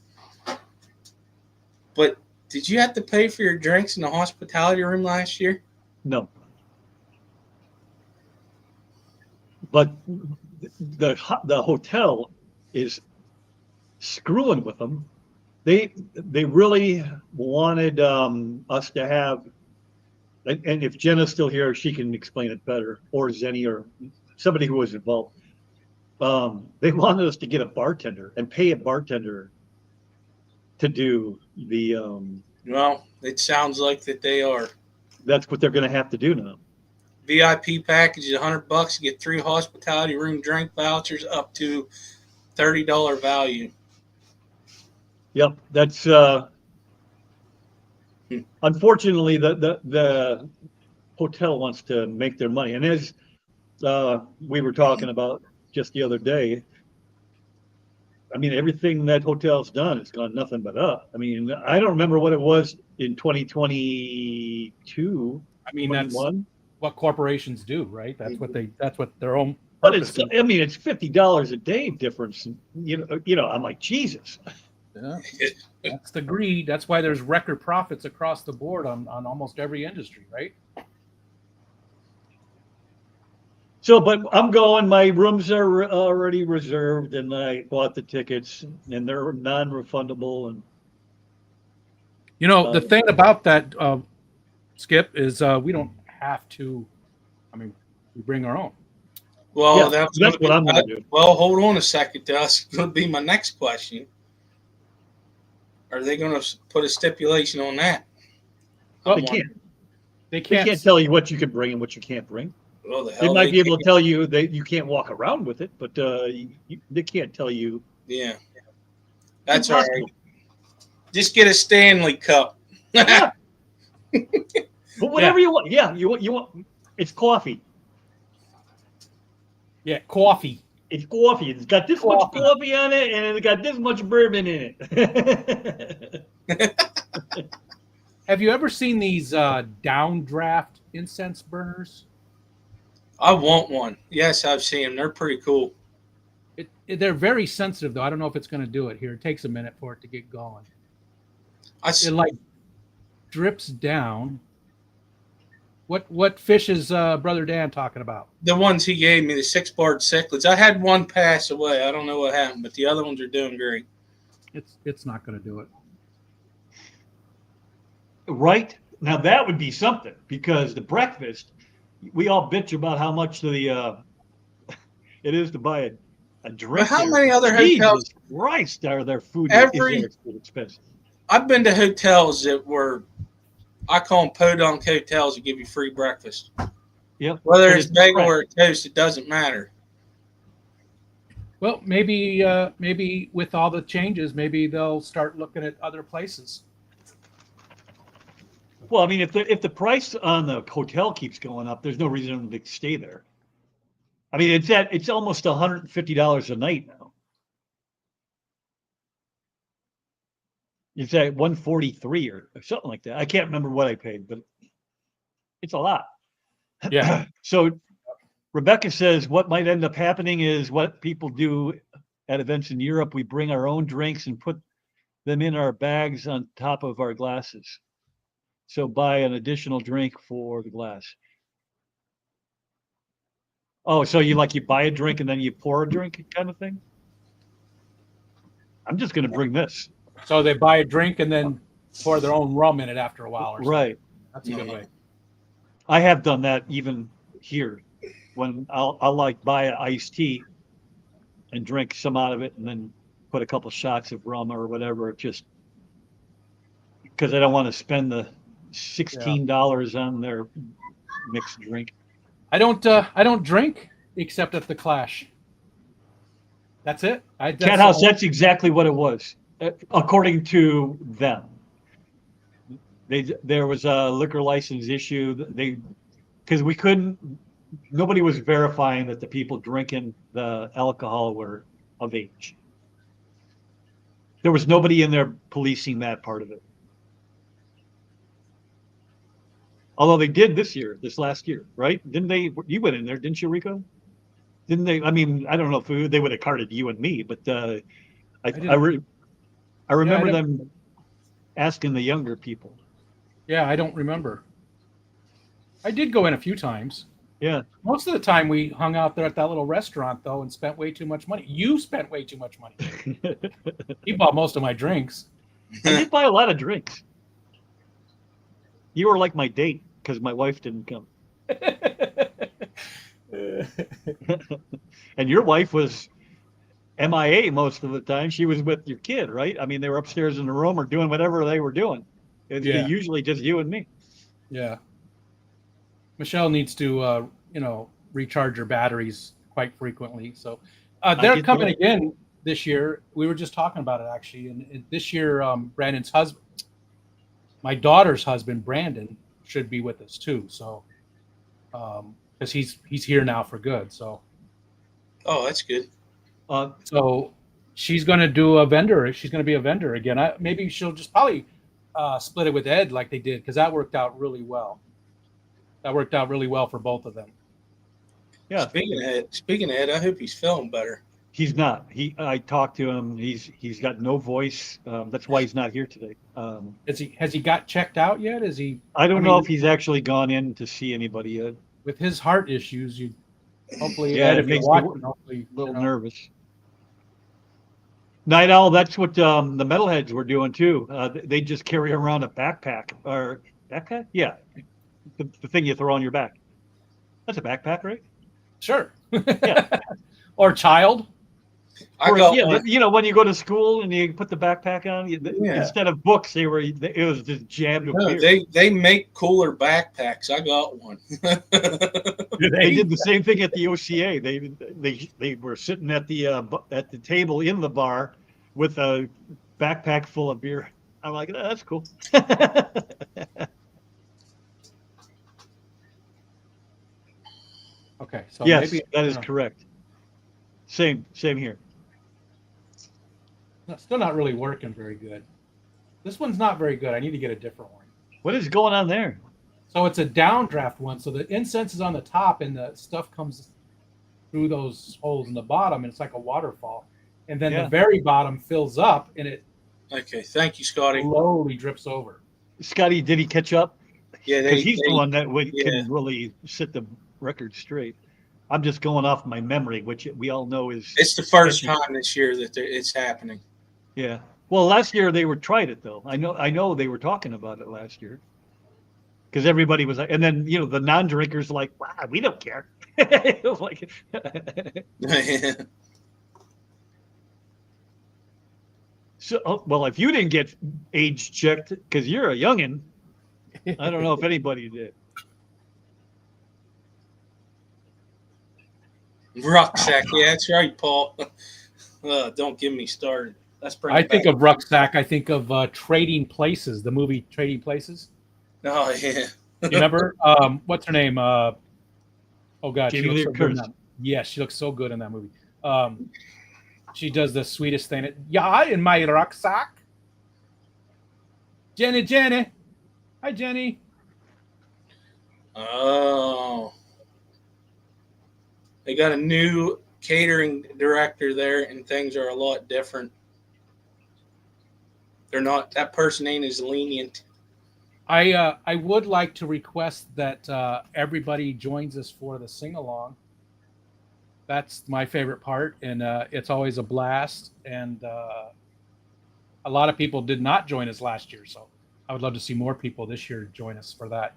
But did you have to pay for your drinks in the hospitality room last year? No. But the hotel is screwing with them. They really wanted us to have, and if Jenna's still here, she can explain it better, or Zenny, or somebody who was involved. They wanted us to get a bartender and pay a bartender to do the. Well, it sounds like that they are. That's what they're going to have to do now. VIP package is $100. You get 3 hospitality room drink vouchers up to $30 value. Yep, that's unfortunately the hotel wants to make their money, and as we were talking about just the other day, I mean, everything that hotel's done has gone nothing but up. I mean, I don't remember what it was in 2022. I mean, that's what corporations do, right? That's what their own. But it's $50 a day difference. I'm like, Jesus. Yeah, that's the greed. That's why there's record profits across the board on almost every industry, right? So, but I'm going. My rooms are already reserved, and I bought the tickets, and they're non-refundable. And the thing about that, Skip, is we don't have to. I mean, we bring our own. Well, yeah, that's what I'm going to do. Well, hold on a second. That's going to be my next question. Are they going to put a stipulation on that? They can't. They can't tell you what you can bring and what you can't bring. Well, they might be able to tell you that you can't walk around with it, but they can't tell you. Yeah, that's all right. Just get a Stanley Cup. But whatever you want. Yeah, you want. It's coffee. Yeah, coffee. It's coffee. It's got this much coffee on it, and it's got this much bourbon in it. Have you ever seen these downdraft incense burners? I want one. Yes, I've seen them. They're pretty cool. They're very sensitive, though. I don't know if it's going to do it here. It takes a minute for it to get going. It like drips down. What fish is Brother Dan talking about? The ones he gave me, the 6-barred cichlids. I had one pass away. I don't know what happened, but the other ones are doing great. It's not going to do it. Right? Now that would be something, because the breakfast, we all bitch about how much the it is to buy a drink. But how there. many other hotels? Christ, are their food is expensive? I've been to hotels that were, I call them podunk hotels that give you free breakfast. Yep. Whether it's bagel or a toast, it doesn't matter. Well, maybe with all the changes, maybe they'll start looking at other places. Well, I mean, if the price on the hotel keeps going up, there's no reason to stay there. I mean, it's almost $150 a night now. It's at 143 or something like that. I can't remember what I paid, but it's a lot. Yeah. So Rebecca says what might end up happening is what people do at events in Europe. We bring our own drinks and put them in our bags on top of our glasses. So buy an additional drink for the glass. Oh, so you buy a drink and then you pour a drink kind of thing? I'm just going to bring this. So they buy a drink and then pour their own rum in it after a while. Or right. That's a good way. I have done that even here when I'll buy an iced tea and drink some out of it and then put a couple shots of rum or whatever, just because I don't want to spend the $16 on their mixed drink. I don't drink except at the Clash. That's it. Cat House, that's exactly what it was, according to them. There was a liquor license issue. Because nobody was verifying that the people drinking the alcohol were of age. There was nobody in there policing that part of it. Although they did this last year, right? Didn't they? You went in there, didn't you, Rico? Didn't they? I mean, I don't know if they would have carded you and me, but I remember them asking the younger people. Yeah, I don't remember. I did go in a few times. Yeah. Most of the time we hung out there at that little restaurant, though, and spent way too much money. You spent way too much money. He bought most of my drinks. I did buy a lot of drinks. You were like my date because my wife didn't come. And your wife was MIA most of the time. She was with your kid, right? I mean, they were upstairs in the room or doing whatever they were doing. It's usually just you and me. Yeah. Michelle needs to, recharge her batteries quite frequently. So they're coming again this year. We were just talking about it, actually. And this year, Brandon's husband, my daughter's husband, Brandon, should be with us too. So, because he's here now for good. So. Oh, that's good. So she's going to do a vendor. She's going to be a vendor again. Maybe she'll just probably split it with Ed like they did, because that worked out really well. That worked out really well for both of them. Yeah. Speaking of Ed, I hope he's feeling better. He's not. I talked to him. He's got no voice. That's why he's not here today. Has he got checked out yet? I don't know if he's actually gone in to see anybody yet. With his heart issues, you hopefully it makes me a little nervous. Night Owl, that's what the metalheads were doing too. They just carry around a backpack or backpack. Yeah, the thing you throw on your back. That's a backpack, right? Sure. Yeah. Or child. When you go to school and you put the backpack on, instead of books, it was just jammed with beer. They make cooler backpacks. I got one. They did the same thing at the OCA. They were sitting at the table in the bar with a backpack full of beer. I'm like, oh, that's cool. Okay, so yes, maybe that is correct. Same here. Still not really working very good. This one's not very good. I need to get a different one. What is going on there? So it's a downdraft one. So the incense is on the top and the stuff comes through those holes in the bottom, and it's like a waterfall. And then the very bottom fills up, and it okay, thank you, Scotty. Slowly drips over. Scotty, did he catch up? Yeah, because he's the one that yeah. can really set the record straight. I'm just going off my memory, which we all know is. It's the first time this year that it's happening. Yeah. Well, last year they tried it though. I know they were talking about it last year. Because everybody was like, and then the non-drinkers like, wow, we don't care. Like, so, well, if you didn't get age checked because you're a youngin, I don't know if anybody did. Rucksack, yeah, that's right, Paul. Don't get me started. I think of Rucksack. I think of Trading Places, the movie Trading Places. Oh yeah. You remember? What's her name? Oh God, Jamie she looks Lee so good in that. Yes, she looks so good in that movie. She does the sweetest thing. Yeah, in my rucksack. Jenny. Hi, Jenny. Oh. They got a new catering director there, and things are a lot different. They're not. That person ain't as lenient. I would like to request that everybody joins us for the sing along. That's my favorite part, and it's always a blast. And a lot of people did not join us last year, so I would love to see more people this year join us for that.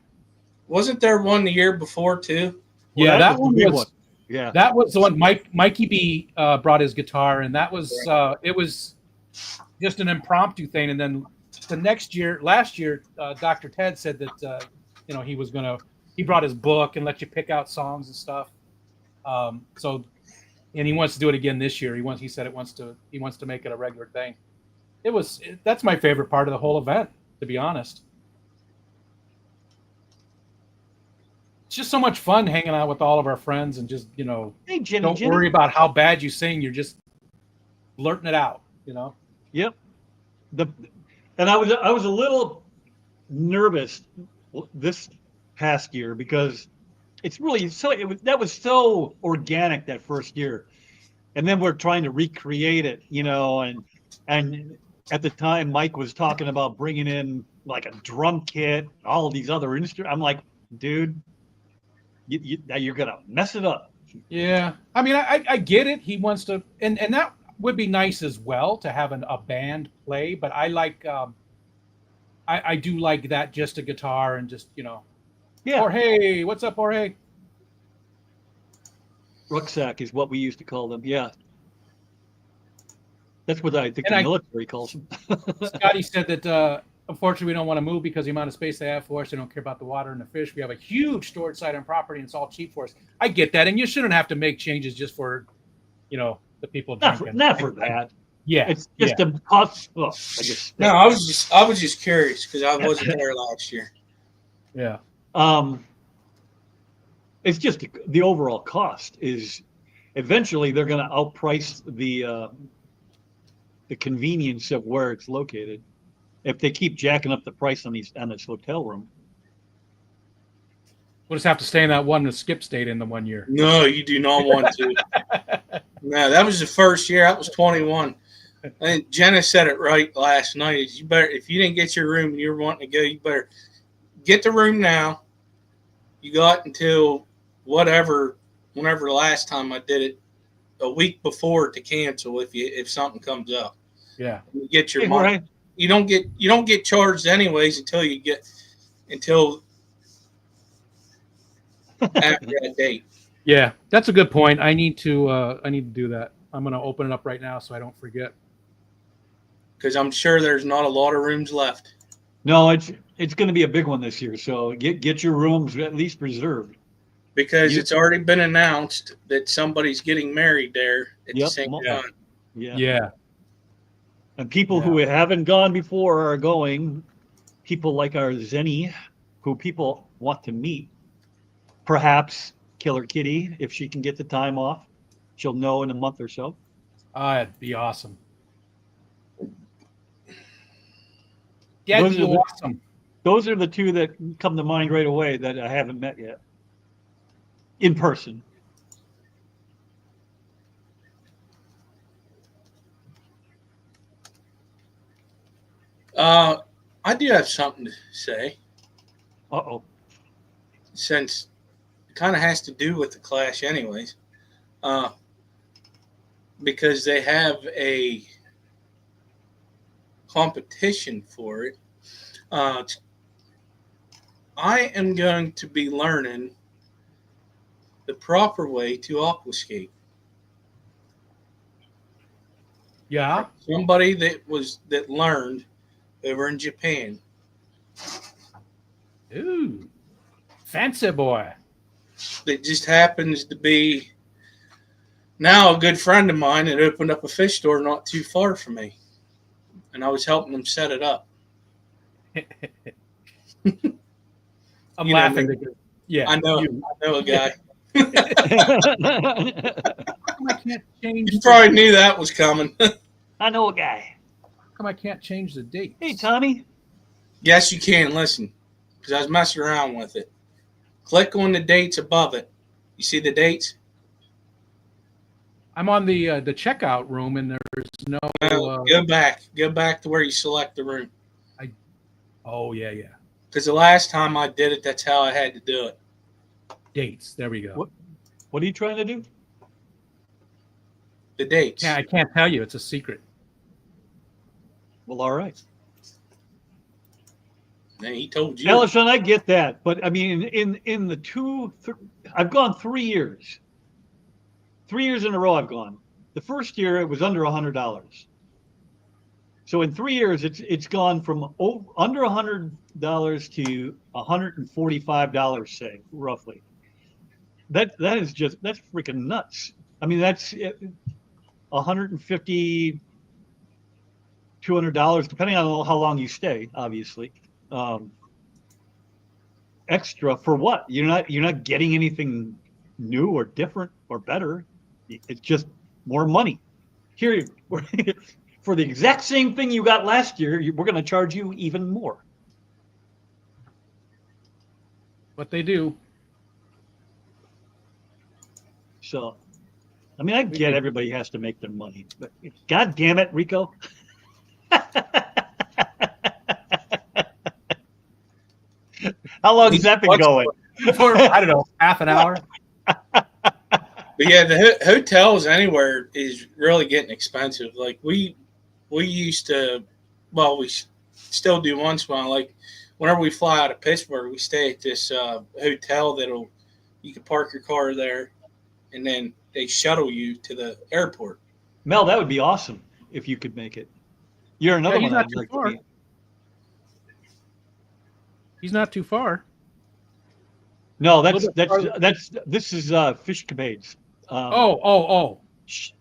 Wasn't there one the year before too? Well, yeah, that one was. Yeah, that was the one. Mikey B brought his guitar, and that was it was just an impromptu thing. And then last year, Dr. Ted said that he brought his book and let you pick out songs and stuff. So, and he wants to do it again this year. He said he wants to make it a regular thing. That's my favorite part of the whole event, to be honest. It's just so much fun hanging out with all of our friends and just, hey, Jenny, don't worry about how bad you sing. You're just blurting it out, Yep. And I was a little nervous this past year because it's really that was so organic that first year, and then we're trying to recreate it, and at the time Mike was talking about bringing in like a drum kit, all of these other instruments. I'm like, dude, you're gonna mess it up. Yeah, I mean, I get it. He wants to, and that would be nice as well to have a band play. But I like, I do like that, just a guitar and just Yeah. Jorge, what's up, Jorge? Rucksack is what we used to call them. Yeah, that's what I think the military calls them. Scotty said that unfortunately we don't want to move because the amount of space they have for us. They don't care about the water and the fish. We have a huge storage site on property, and it's all cheap for us. I get that, and you shouldn't have to make changes just for, the people drinking. Not for that. Yeah, it's just a cost. Well, I guess. No, I was just curious because I wasn't there last year. Yeah. It's just the overall cost is eventually they're going to outprice the convenience of where it's located if they keep jacking up the price on this hotel room. We'll just have to stay in that one that Skip stayed in the 1 year. No, you do not want to. No, that was the first year. That was 21. I think Jenna said it right last night. You better, if you didn't get your room and you're wanting to go, you better get the room now. You got until whenever the last time I did it, a week before to cancel if something comes up. Yeah. You get your money. Right. You don't get charged anyways until after that date. Yeah, that's a good point. I need to do that. I'm going to open it up right now so I don't forget. Because I'm sure there's not a lot of rooms left. No, it's going to be a big one this year. So get your rooms at least reserved. Because it's already been announced that somebody's getting married there at the same time. Yeah. And people who haven't gone before are going. People like our Zenny, who people want to meet. Perhaps Killer Kitty, if she can get the time off. She'll know in a month or so. It'd be awesome. Yeah, it'd be awesome. Those are the two that come to mind right away that I haven't met yet. In person. I do have something to say. Uh-oh. since it kind of has to do with the Clash, anyways, because they have a competition for it. I am going to be learning the proper way to aquascape. Yeah. Somebody that learned over in Japan. Ooh, fancy boy. That just happens to be now a good friend of mine that opened up a fish store not too far from me. And I was helping them set it up. I'm You know laughing me. because, yeah, I know a guy. How come I can't change? You probably knew that was coming. I know a guy. How come I can't change the date? Hey, Tommy. Yes, you can. Listen, because I was messing around with it. Click on the dates above it. You see the dates? I'm on the checkout room, and there's no. Go back. Go back to where you select the room. Oh yeah. Because the last time I did it, that's how I had to do it. Dates. There we go. What are you trying to do? The dates. Yeah, I can't tell you. It's a secret. Well, all right. And he told you. Ellison, I get that, but I mean, in the I've gone 3 years. 3 years in a row, I've gone. The first year, it was under $100. So in 3 years, it's gone from under $100 to $145, say, roughly. That's freaking nuts. I mean, that's $150, $200, depending on how long you stay, obviously. Extra for what? You're not getting anything new or different or better. It's just more money. Here, for the exact same thing you got last year, we're going to charge you even more. What they do. So, I mean, I get everybody has to make their money, but God damn it, Rico. How long has that been going? For, I don't know, half an hour. But yeah, the hotels anywhere is really getting expensive. Like we used to, well, we still do once in a while. Like whenever we fly out of Pittsburgh, we stay at this hotel you can park your car there, and then they shuttle you to the airport. Mel, that would be awesome if you could make it. You're another one I'd like to be. He's not too far. No, this is Fish Capades.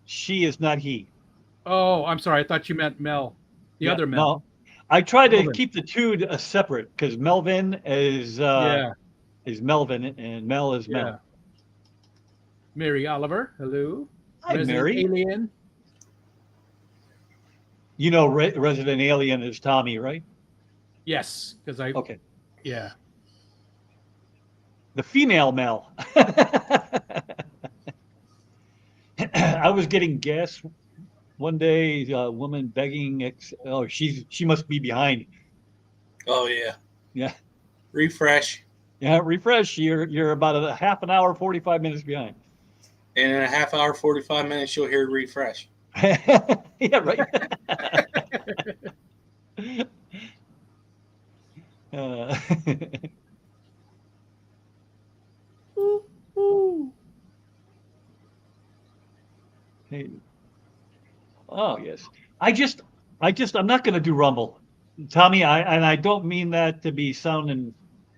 She is not he. Oh, I'm sorry. I thought you meant Mel. The other Mel. No, I try to keep the two separate because Melvin is Melvin and Mel is Mel. Yeah. Mary Oliver, hello. Hi, Resident Mary. Alien. You know, Resident Alien is Tommy, right? Yes, because I. Okay. Yeah. The female Mel. I was getting gas one day. A woman begging. She must be behind. Oh yeah. Yeah. Refresh. Yeah, refresh. You're about a half an hour, 45 minutes behind. And in a half hour, 45 minutes, you'll hear refresh. Yeah, right. Hey. Oh yes. I'm not going to do Rumble, Tommy. I don't mean that to be sounding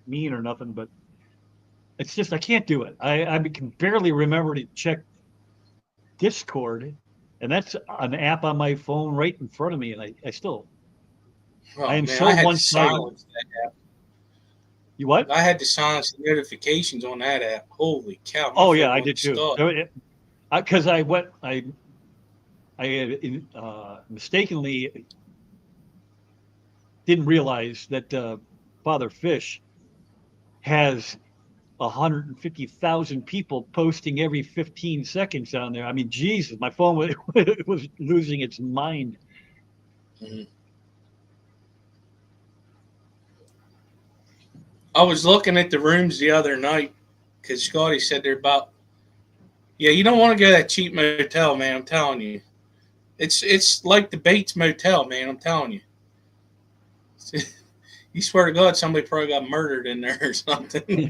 mean or nothing, but it's just I can't do it. I can barely remember to check Discord, and that's an app on my phone right in front of me, and I still. Oh, I am man, so I had to one-sided. silence that app. You what? I had to silence the notifications on that app. Holy cow! my Oh yeah, phone I wouldn't did too. stop. Because I mistakenly didn't realize that Father Fish has 150,000 people posting every 15 seconds on there. I mean, Jesus, my phone was losing its mind. Mhm. I was looking at the rooms the other night because Scotty said they're about. Yeah, you don't want to go to that cheap motel, man. I'm telling you, it's like the Bates Motel, man. I'm telling you. You swear to God, somebody probably got murdered in there or something.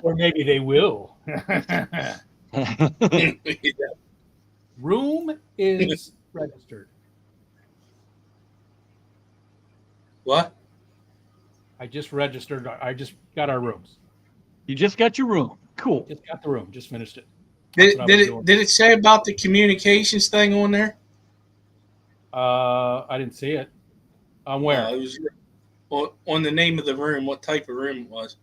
Or maybe they will. Yeah. Room is registered. What? I just registered. I just got our rooms. You just got your room. Cool. Just got the room. Just finished it. Did it say about the communications thing on there? I didn't see it. On where? It was on the name of the room. What type of room it was?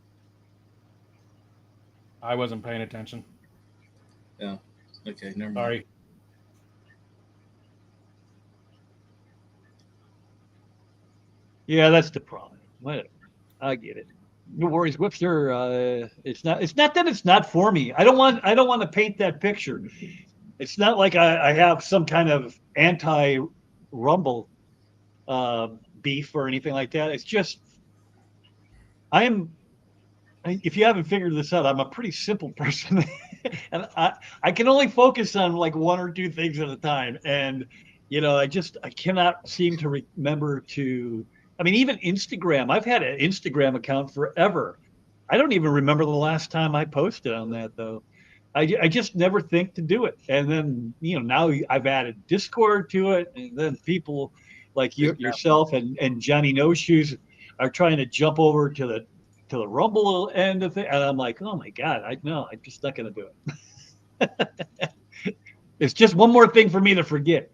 I wasn't paying attention. Yeah. Okay. Never mind. Sorry. Yeah, that's the problem. Whatever. I get it. No worries, Whipster. It's not that it's not for me. I don't want to paint that picture. It's not like I have some kind of anti-Rumble beef or anything like that. It's just if you haven't figured this out, I'm a pretty simple person. And I can only focus on like one or two things at a time. And, I cannot seem to remember to, even Instagram. I've had an Instagram account forever. I don't even remember the last time I posted on that, though. I just never think to do it. And then, now I've added Discord to it. And then people like yourself and Johnny No Shoes are trying to jump over to the Rumble end of it. And I'm like, oh my God, I'm just not going to do it. It's just one more thing for me to forget.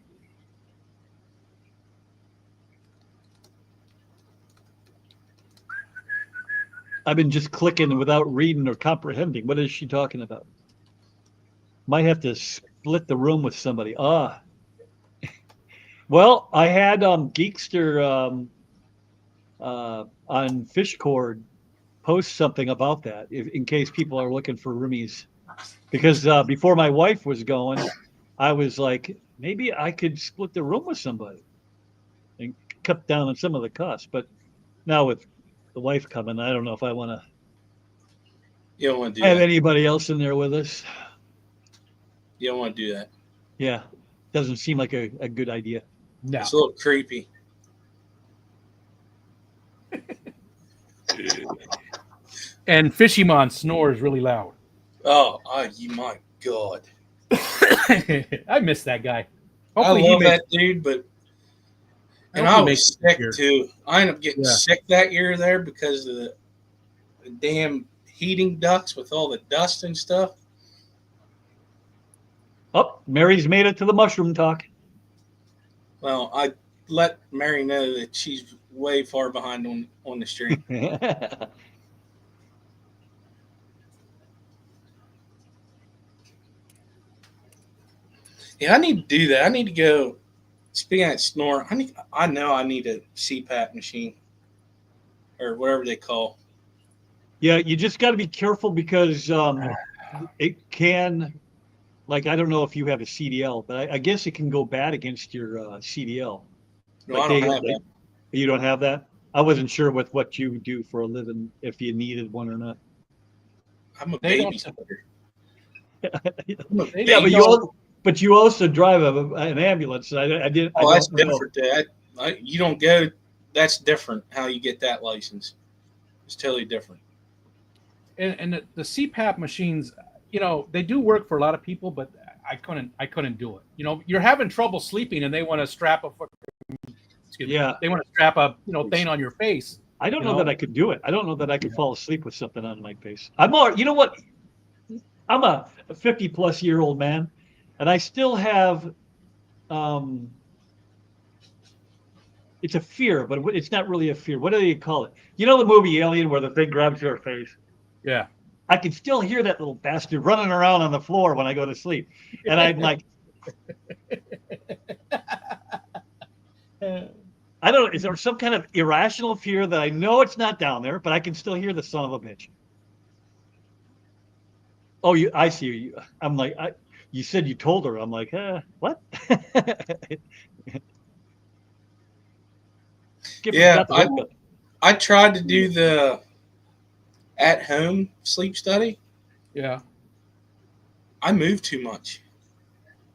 I've been just clicking without reading or comprehending. What is she talking about? Might have to split the room with somebody. Well, I had Geekster on Fishcord post something about that in case people are looking for roomies. Because before my wife was going, I was like, maybe I could split the room with somebody and cut down on some of the costs. But now with the wife coming, I don't know if I want to You don't want to do have that. anybody else in there with us. You don't want to do that. Yeah, doesn't seem like a good idea. No. It's a little creepy. And Fishymon snores really loud. Oh, my God. I miss that guy. I love that dude, but I was sick here. too. I ended up getting sick that year there because of the damn heating ducts with all the dust and stuff. Oh, Mary's made it to the mushroom talk. Well, I let Mary know that she's way far behind on the stream. Yeah, I need to do that. I need to go. Speaking of snore, I know I need a CPAP machine or whatever they call. Yeah, you just got to be careful because it can, like, I don't know if you have a CDL, but I guess it can go bad against your CDL. No, I don't have that. You don't have that? I wasn't sure with what you do for a living, if you needed one or not. I'm a babysitter. Yeah, but you also drive an ambulance. I didn't. Oh, that's different. You don't go. That's different. How you get that license? It's totally different. And the CPAP machines, they do work for a lot of people, but I couldn't do it. You're having trouble sleeping, and they want to strap a they want to strap a thing on your face. I don't know that I could do it. I don't know that I could fall asleep with something on my face. You know what? I'm a 50-plus-year-old man, and I still have. It's a fear, but it's not really a fear. What do you call it? You know the movie Alien where the thing grabs your face? Yeah. I can still hear that little bastard running around on the floor when I go to sleep. And I'm like, I don't know. Is there some kind of irrational fear that I know it's not down there, but I can still hear the son of a bitch? Oh, I see you. I'm like, you said you told her. I'm like, what? Yeah, I tried to do at home sleep study, Yeah. I move too much.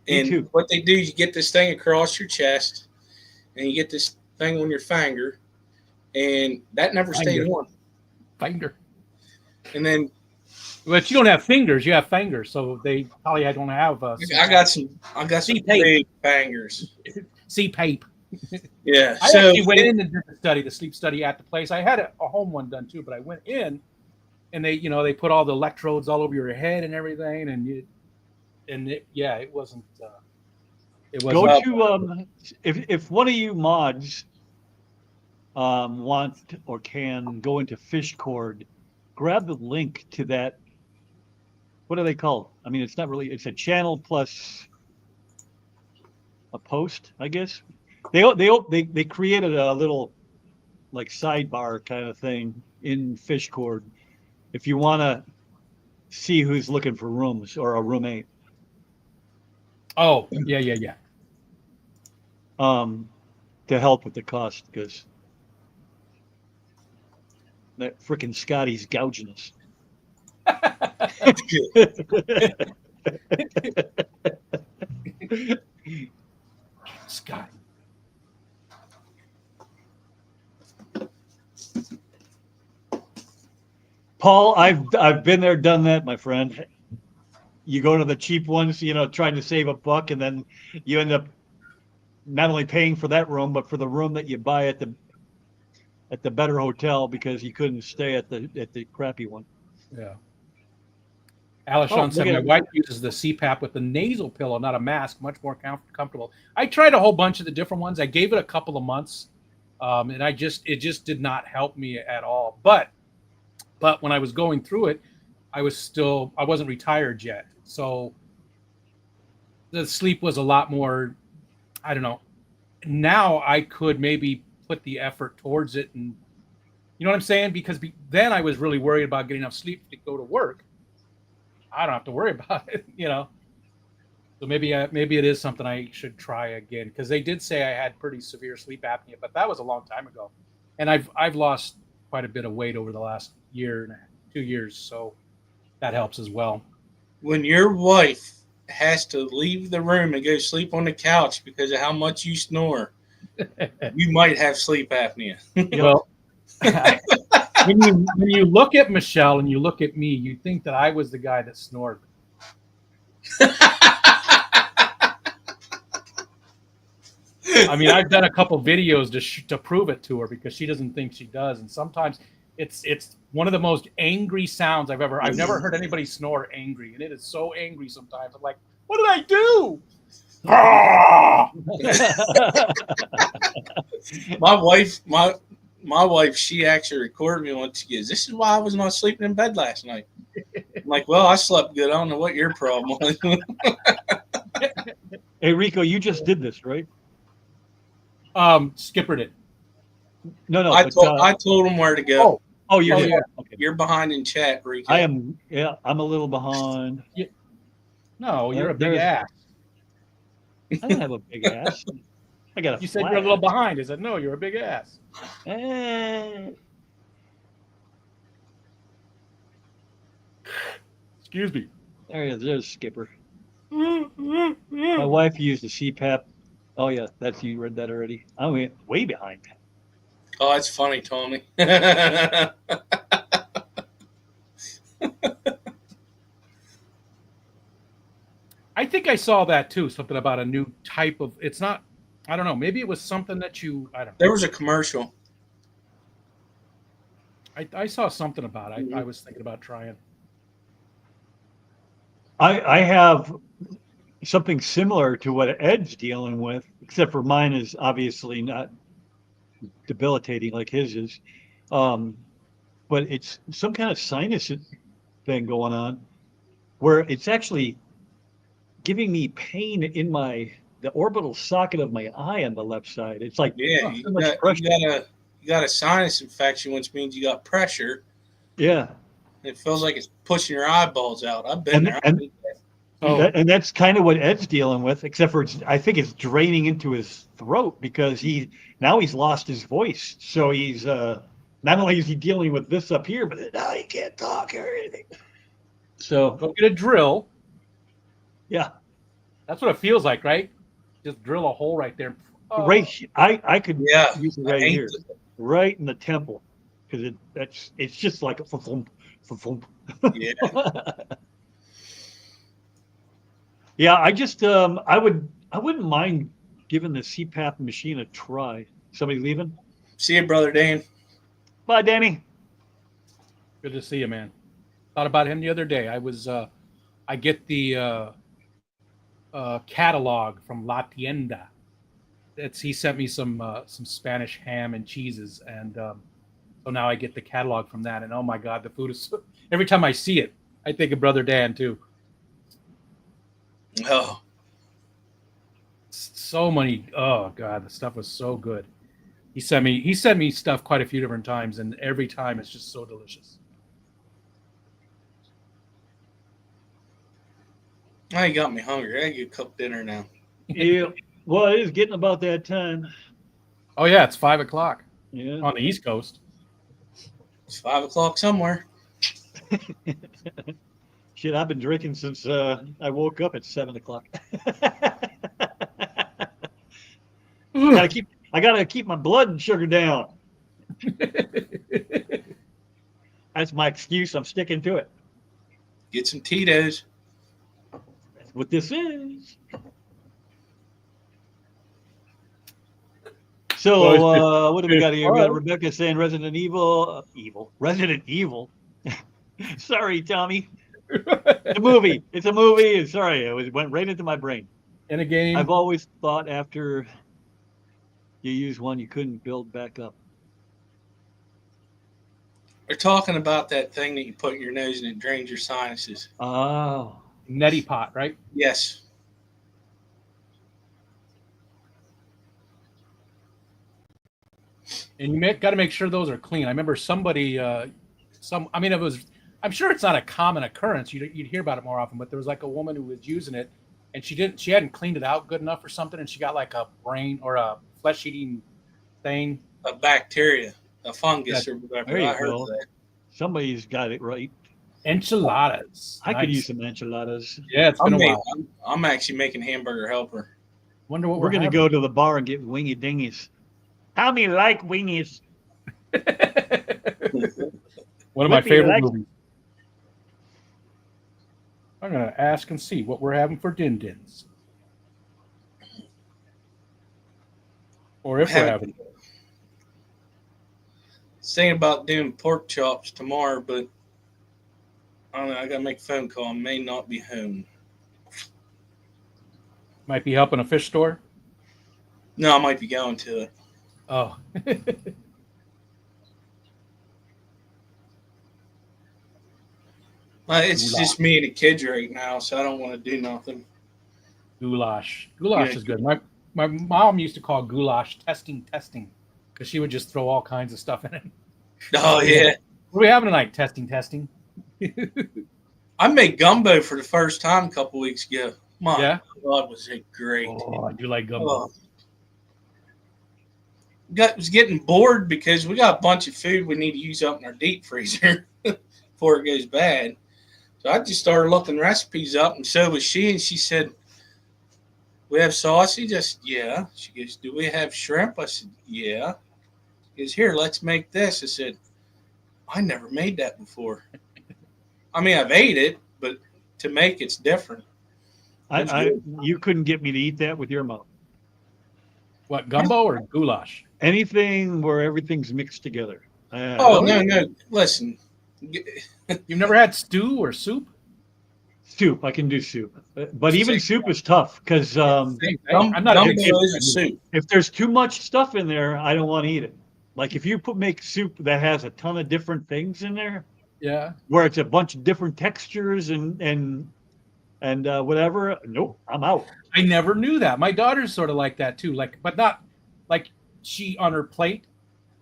Me And too. what they do is you get this thing across your chest and you get this thing on your finger, and that never stayed Finger. on. Finger. And then But you don't have fingers. You have fingers, so they probably don't have. I got some C-tape. big fingers. C-pape. Yeah. I So actually went in and did the sleep study at the place. I had a home one done too, but I went in, and they put all the electrodes all over your head and everything, it wasn't. It wasn't. Go to if one of you mods want or can go into Fishcord, grab the link to that. What are they called? I mean, it's not really. It's a channel plus a post, I guess. They created a little like sidebar kind of thing in Fishcord. If you want to see who's looking for rooms or a roommate. Oh, yeah. To help with the cost, because that frickin' Scotty's gouging us. Scott. Paul, I've been there, done that, my friend. You go to the cheap ones, trying to save a buck, and then you end up not only paying for that room, but for the room that you buy at the better hotel because you couldn't stay at the crappy one. Yeah. Alishon said look my at- wife uses the CPAP with the nasal pillow, not a mask, much more comfortable. I tried a whole bunch of the different ones. I gave it a couple of months, and it just did not help me at all. But when I was going through it, I wasn't retired yet, so the sleep was a lot more. I don't know. Now I could maybe put the effort towards it, and you know what I'm saying? Because then I was really worried about getting enough sleep to go to work. I don't have to worry about it, So maybe it is something I should try again, because they did say I had pretty severe sleep apnea, but that was a long time ago, and I've lost quite a bit of weight over the last year and 2 years, so that helps as well. when your wife has to leave the room and go sleep on the couch because of how much you snore, you might have sleep apnea. Well, when you look at Michelle and you look at me, you think that I was the guy that snored. I mean, I've done a couple videos to prove it to her because she doesn't think she does, and sometimes it's one of the most angry sounds I've never heard anybody snore angry, and it is so angry sometimes. I'm like, what did I do? My wife, she actually recorded me once. She goes, "This is why I was not sleeping in bed last night." I'm like, well, I slept good. I don't know what your problem was. Hey, Rico, you just did this, right? Skipper did. No. I told him where to go. Oh, you did. yeah. Okay. You're behind in chat, Rico. I am. Yeah, I'm a little behind. No, you're a big There's- ass. I don't have a big ass. I got a. You said flat you're a little ass. behind. I said, no, you're a big ass. Excuse me. There's Skipper. My wife used a CPAP. Oh yeah, you read that already. I went way behind. Oh, that's funny, Tommy. I think I saw that too. Something about a new type of. It's not. I don't know. Maybe it was something that you. I don't know. There was a commercial. I saw something about it. I was thinking about trying. I have something similar to what Ed's dealing with, except for mine is obviously not debilitating like his is. But it's some kind of sinus thing going on where it's actually giving me pain in the orbital socket of my eye on the left side. It's like Yeah, so much pressure. you got a sinus infection, which means you got pressure. Yeah. It feels like it's pushing your eyeballs out. I've been there. And that's kind of what Ed's dealing with, except for I think it's draining into his throat because he's lost his voice. So he's not only is he dealing with this up here, but now he can't talk or anything. So Go get a drill. yeah, That's what it feels like, right? Just drill a hole right there. Oh. right. I could Yeah, use it I right hate here, it. right in the temple, because it's just like a thump, thump. Yeah. Yeah, I just I wouldn't mind giving the CPAP machine a try. Somebody leaving? See you, brother Dan. Bye, Danny. Good to see you, man. Thought about him the other day. I get the catalog from La Tienda. He sent me some Spanish ham and cheeses, and so now I get the catalog from that. And oh my God, the food is every time I see it, I think of Brother Dan too. Oh, So many. Oh God, the stuff was so good. He sent me stuff quite a few different times, and every time it's just so delicious. now you got me hungry. I get cook dinner now. Yeah. Well, it is getting about that time. Oh yeah, it's 5 o'clock Yeah. on the East Coast. It's 5 o'clock somewhere. Shit, I've been drinking since I woke up at 7 o'clock. I gotta keep my blood sugar down. That's my excuse. I'm sticking to it. Get some Tito's. That's what this is. So what do we got here? We got Rebecca saying Resident Evil. Resident Evil. Sorry, Tommy. It's a movie. It's a movie. Sorry, it went right into my brain. In a game. I've always thought after you use one, you couldn't build back up. They're talking about that thing that you put in your nose and it drains your sinuses. Oh. Neti pot, right? Yes. And you got to make sure those are clean. I remember somebody, I'm sure it's not a common occurrence. You'd hear about it more often, but there was like a woman who was using it, and she hadn't cleaned it out good enough or something, and she got like a brain or a flesh-eating thing. A bacteria, a fungus, or whatever. There you I heard go. of that. Somebody's got it right. Enchiladas. I could Nice. use some enchiladas. Yeah, it's been a while. I'm actually making hamburger helper. Wonder what We're going to go to the bar and get wingy dingies. Tommy like wingies. One of my What do you favorite like? movies. I'm going to ask and see what we're having for din dins. Or if we're having. Thinking about doing pork chops tomorrow, but I don't know. I got to make a phone call. I may not be home. Might be helping a fish store. No, I might be going to it. Oh. It's just me and the kids right now, so I don't want to do nothing. Goulash. Goulash Yeah. is good. My mom used to call goulash testing because she would just throw all kinds of stuff in it. Oh, yeah. What are we having tonight? Testing. I made gumbo for the first time a couple weeks ago. My Yeah? God, was it great. Oh, I do like gumbo. Oh. Was getting bored because we got a bunch of food we need to use up in our deep freezer before it goes bad. So I just started looking recipes up, and so was she. And she said, "We have sausage." I said, "Yeah." She goes, "Do we have shrimp?" I said, "Yeah." She goes, "Here, let's make this." I said, "I never made that before." I mean, I've ate it, but to make it's different. You couldn't get me to eat that with your mouth. What, gumbo or goulash? Anything where everything's mixed together. Oh, no. Listen. You've never had stew or soup? Soup. I can do soup. But even soup is tough because I'm not a big Gumbo is a soup. soup. if there's too much stuff in there, I don't want to eat it. Like if you make soup that has a ton of different things in there, Yeah. where it's a bunch of different textures and whatever, nope, I'm out. I never knew that. My daughter's sort of like that too. But not like she on her plate.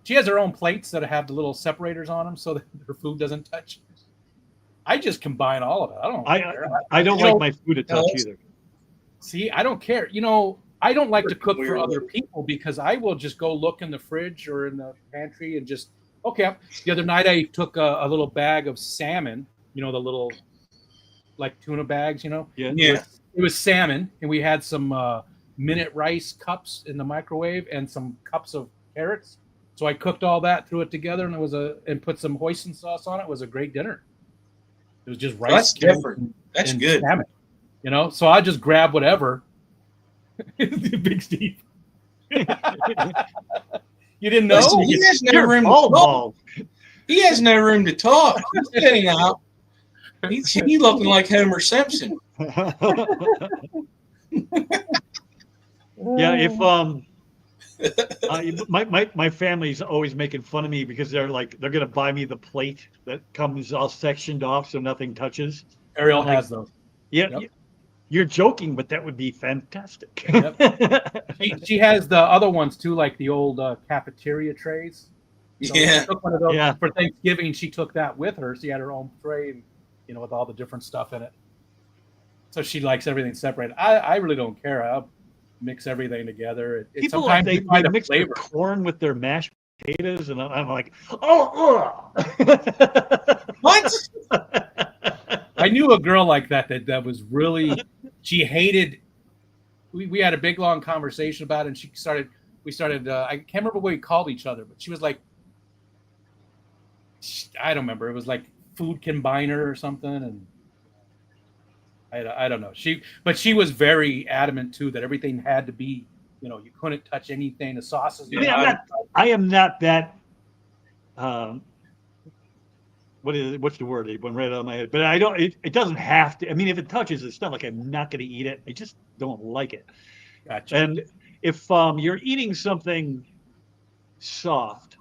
She has her own plates that have the little separators on them so that her food doesn't touch. I just combine all of it. I don't care. I don't like my food to touch either. See, I don't care. I don't like to cook for other people because I will just go look in the fridge or in the pantry and just Okay. The other night I took a little bag of salmon. You know, the little like tuna bags. You know. Yeah. It was salmon, and we had some minute rice cups in the microwave and some cups of carrots. So I cooked all that, threw it together, and and put some hoisin sauce on it. It was a great dinner. It was just rice. That's different. That's good. Salmon, you know, so I just grab whatever. Big Steve. You didn't know? Listen, he has no room to talk. He has no room to talk. He's getting out. He's looking like Homer Simpson. Yeah, if my family's always making fun of me because they're gonna buy me the plate that comes all sectioned off so nothing touches. Ariel has those. Yeah, yep. You're joking, but that would be fantastic. Yep. She has the other ones too, like the old cafeteria trays. So yeah. She took one of those for Thanksgiving. She took that with her. She had her own tray, you know, with all the different stuff in it. So she likes everything separated. I really don't care. I'll mix everything together. People sometimes they mix their corn with their mashed potatoes, and I'm like, oh, what? I knew a girl like that was really. She hated. We had a big long conversation about it, and we started. I can't remember what we called each other, but she was like, I don't remember. It was like food combiner or something, and. I don't know. She was very adamant too that everything had to be, you know, you couldn't touch anything. The sauces. I am not that. What's the word? It went right out of my head. But I don't. It doesn't have to. I mean, if it touches, it's not like I'm not going to eat it. I just don't like it. Gotcha. And if you're eating something soft,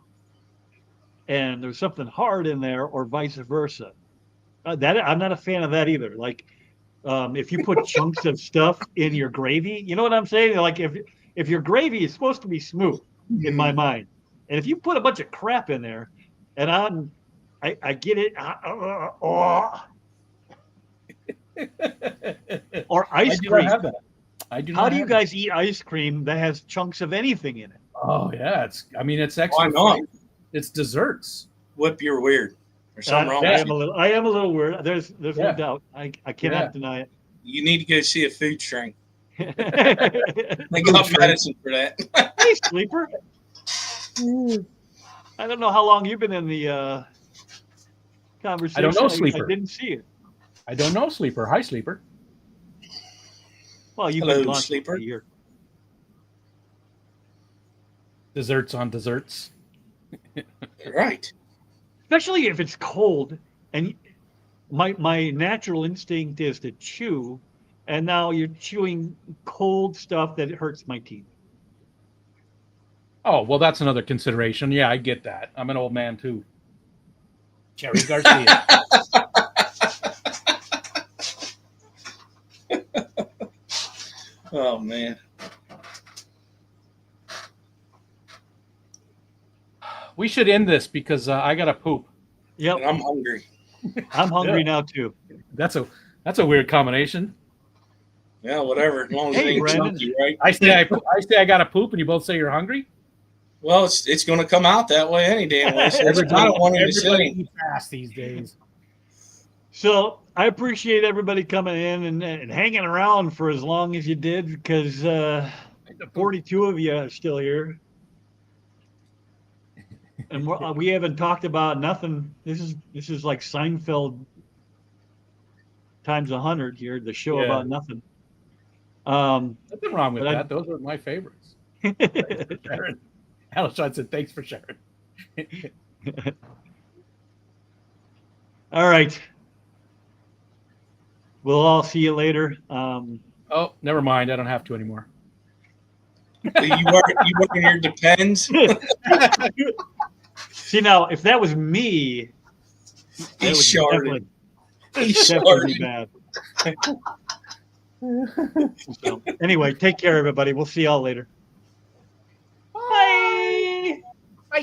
and there's something hard in there, or vice versa, that I'm not a fan of that either. Like. If you put chunks of stuff in your gravy, you know what I'm saying? Like if your gravy is supposed to be smooth in my mind, and if you put a bunch of crap in there, and I get it, or ice cream. I do. How do you guys eat ice cream that has chunks of anything in it? Oh yeah, it's extra. Why not? It's desserts. Whip, you're weird. There's something wrong with you. I am a little weird. There's no doubt. I cannot deny it. You need to go see a food shrink. They got medicine for that. Hey, Sleeper. I don't know how long you've been in the conversation. I don't know, Sleeper. I didn't see it. I don't know, Sleeper. Hi, Sleeper. Well, you've Hello, been gone Sleeper. for a year. Desserts on desserts. Right. Especially if it's cold, and my natural instinct is to chew, and now you're chewing cold stuff that hurts my teeth. Oh, well, that's another consideration. Yeah, I get that. I'm an old man too. Jerry Garcia. Oh man. We should end this because I gotta poop. Yep. And I'm hungry. I'm hungry now too. That's a weird combination. Yeah, whatever. As long as Hey, it ain't Brandon. chunky, right? I say I gotta poop, and you both say you're hungry. Well, it's going to come out that way any damn way. So it's not wanting to say. Eats fast these days. So I appreciate everybody coming in and hanging around for as long as you did, because 42 of you are still here. And we haven't talked about nothing. This is like Seinfeld times 100 here, the show about nothing. Nothing wrong with that. Those are my favorites. Sharon. Alshon said, thanks for sharing. All right. We'll all see you later. Oh, never mind. I don't have to anymore. You work in your depends. See, now, if that was me, He's sharded. He's definitely sharded. bad. So, anyway, take care, everybody. We'll see y'all later. Bye. Bye.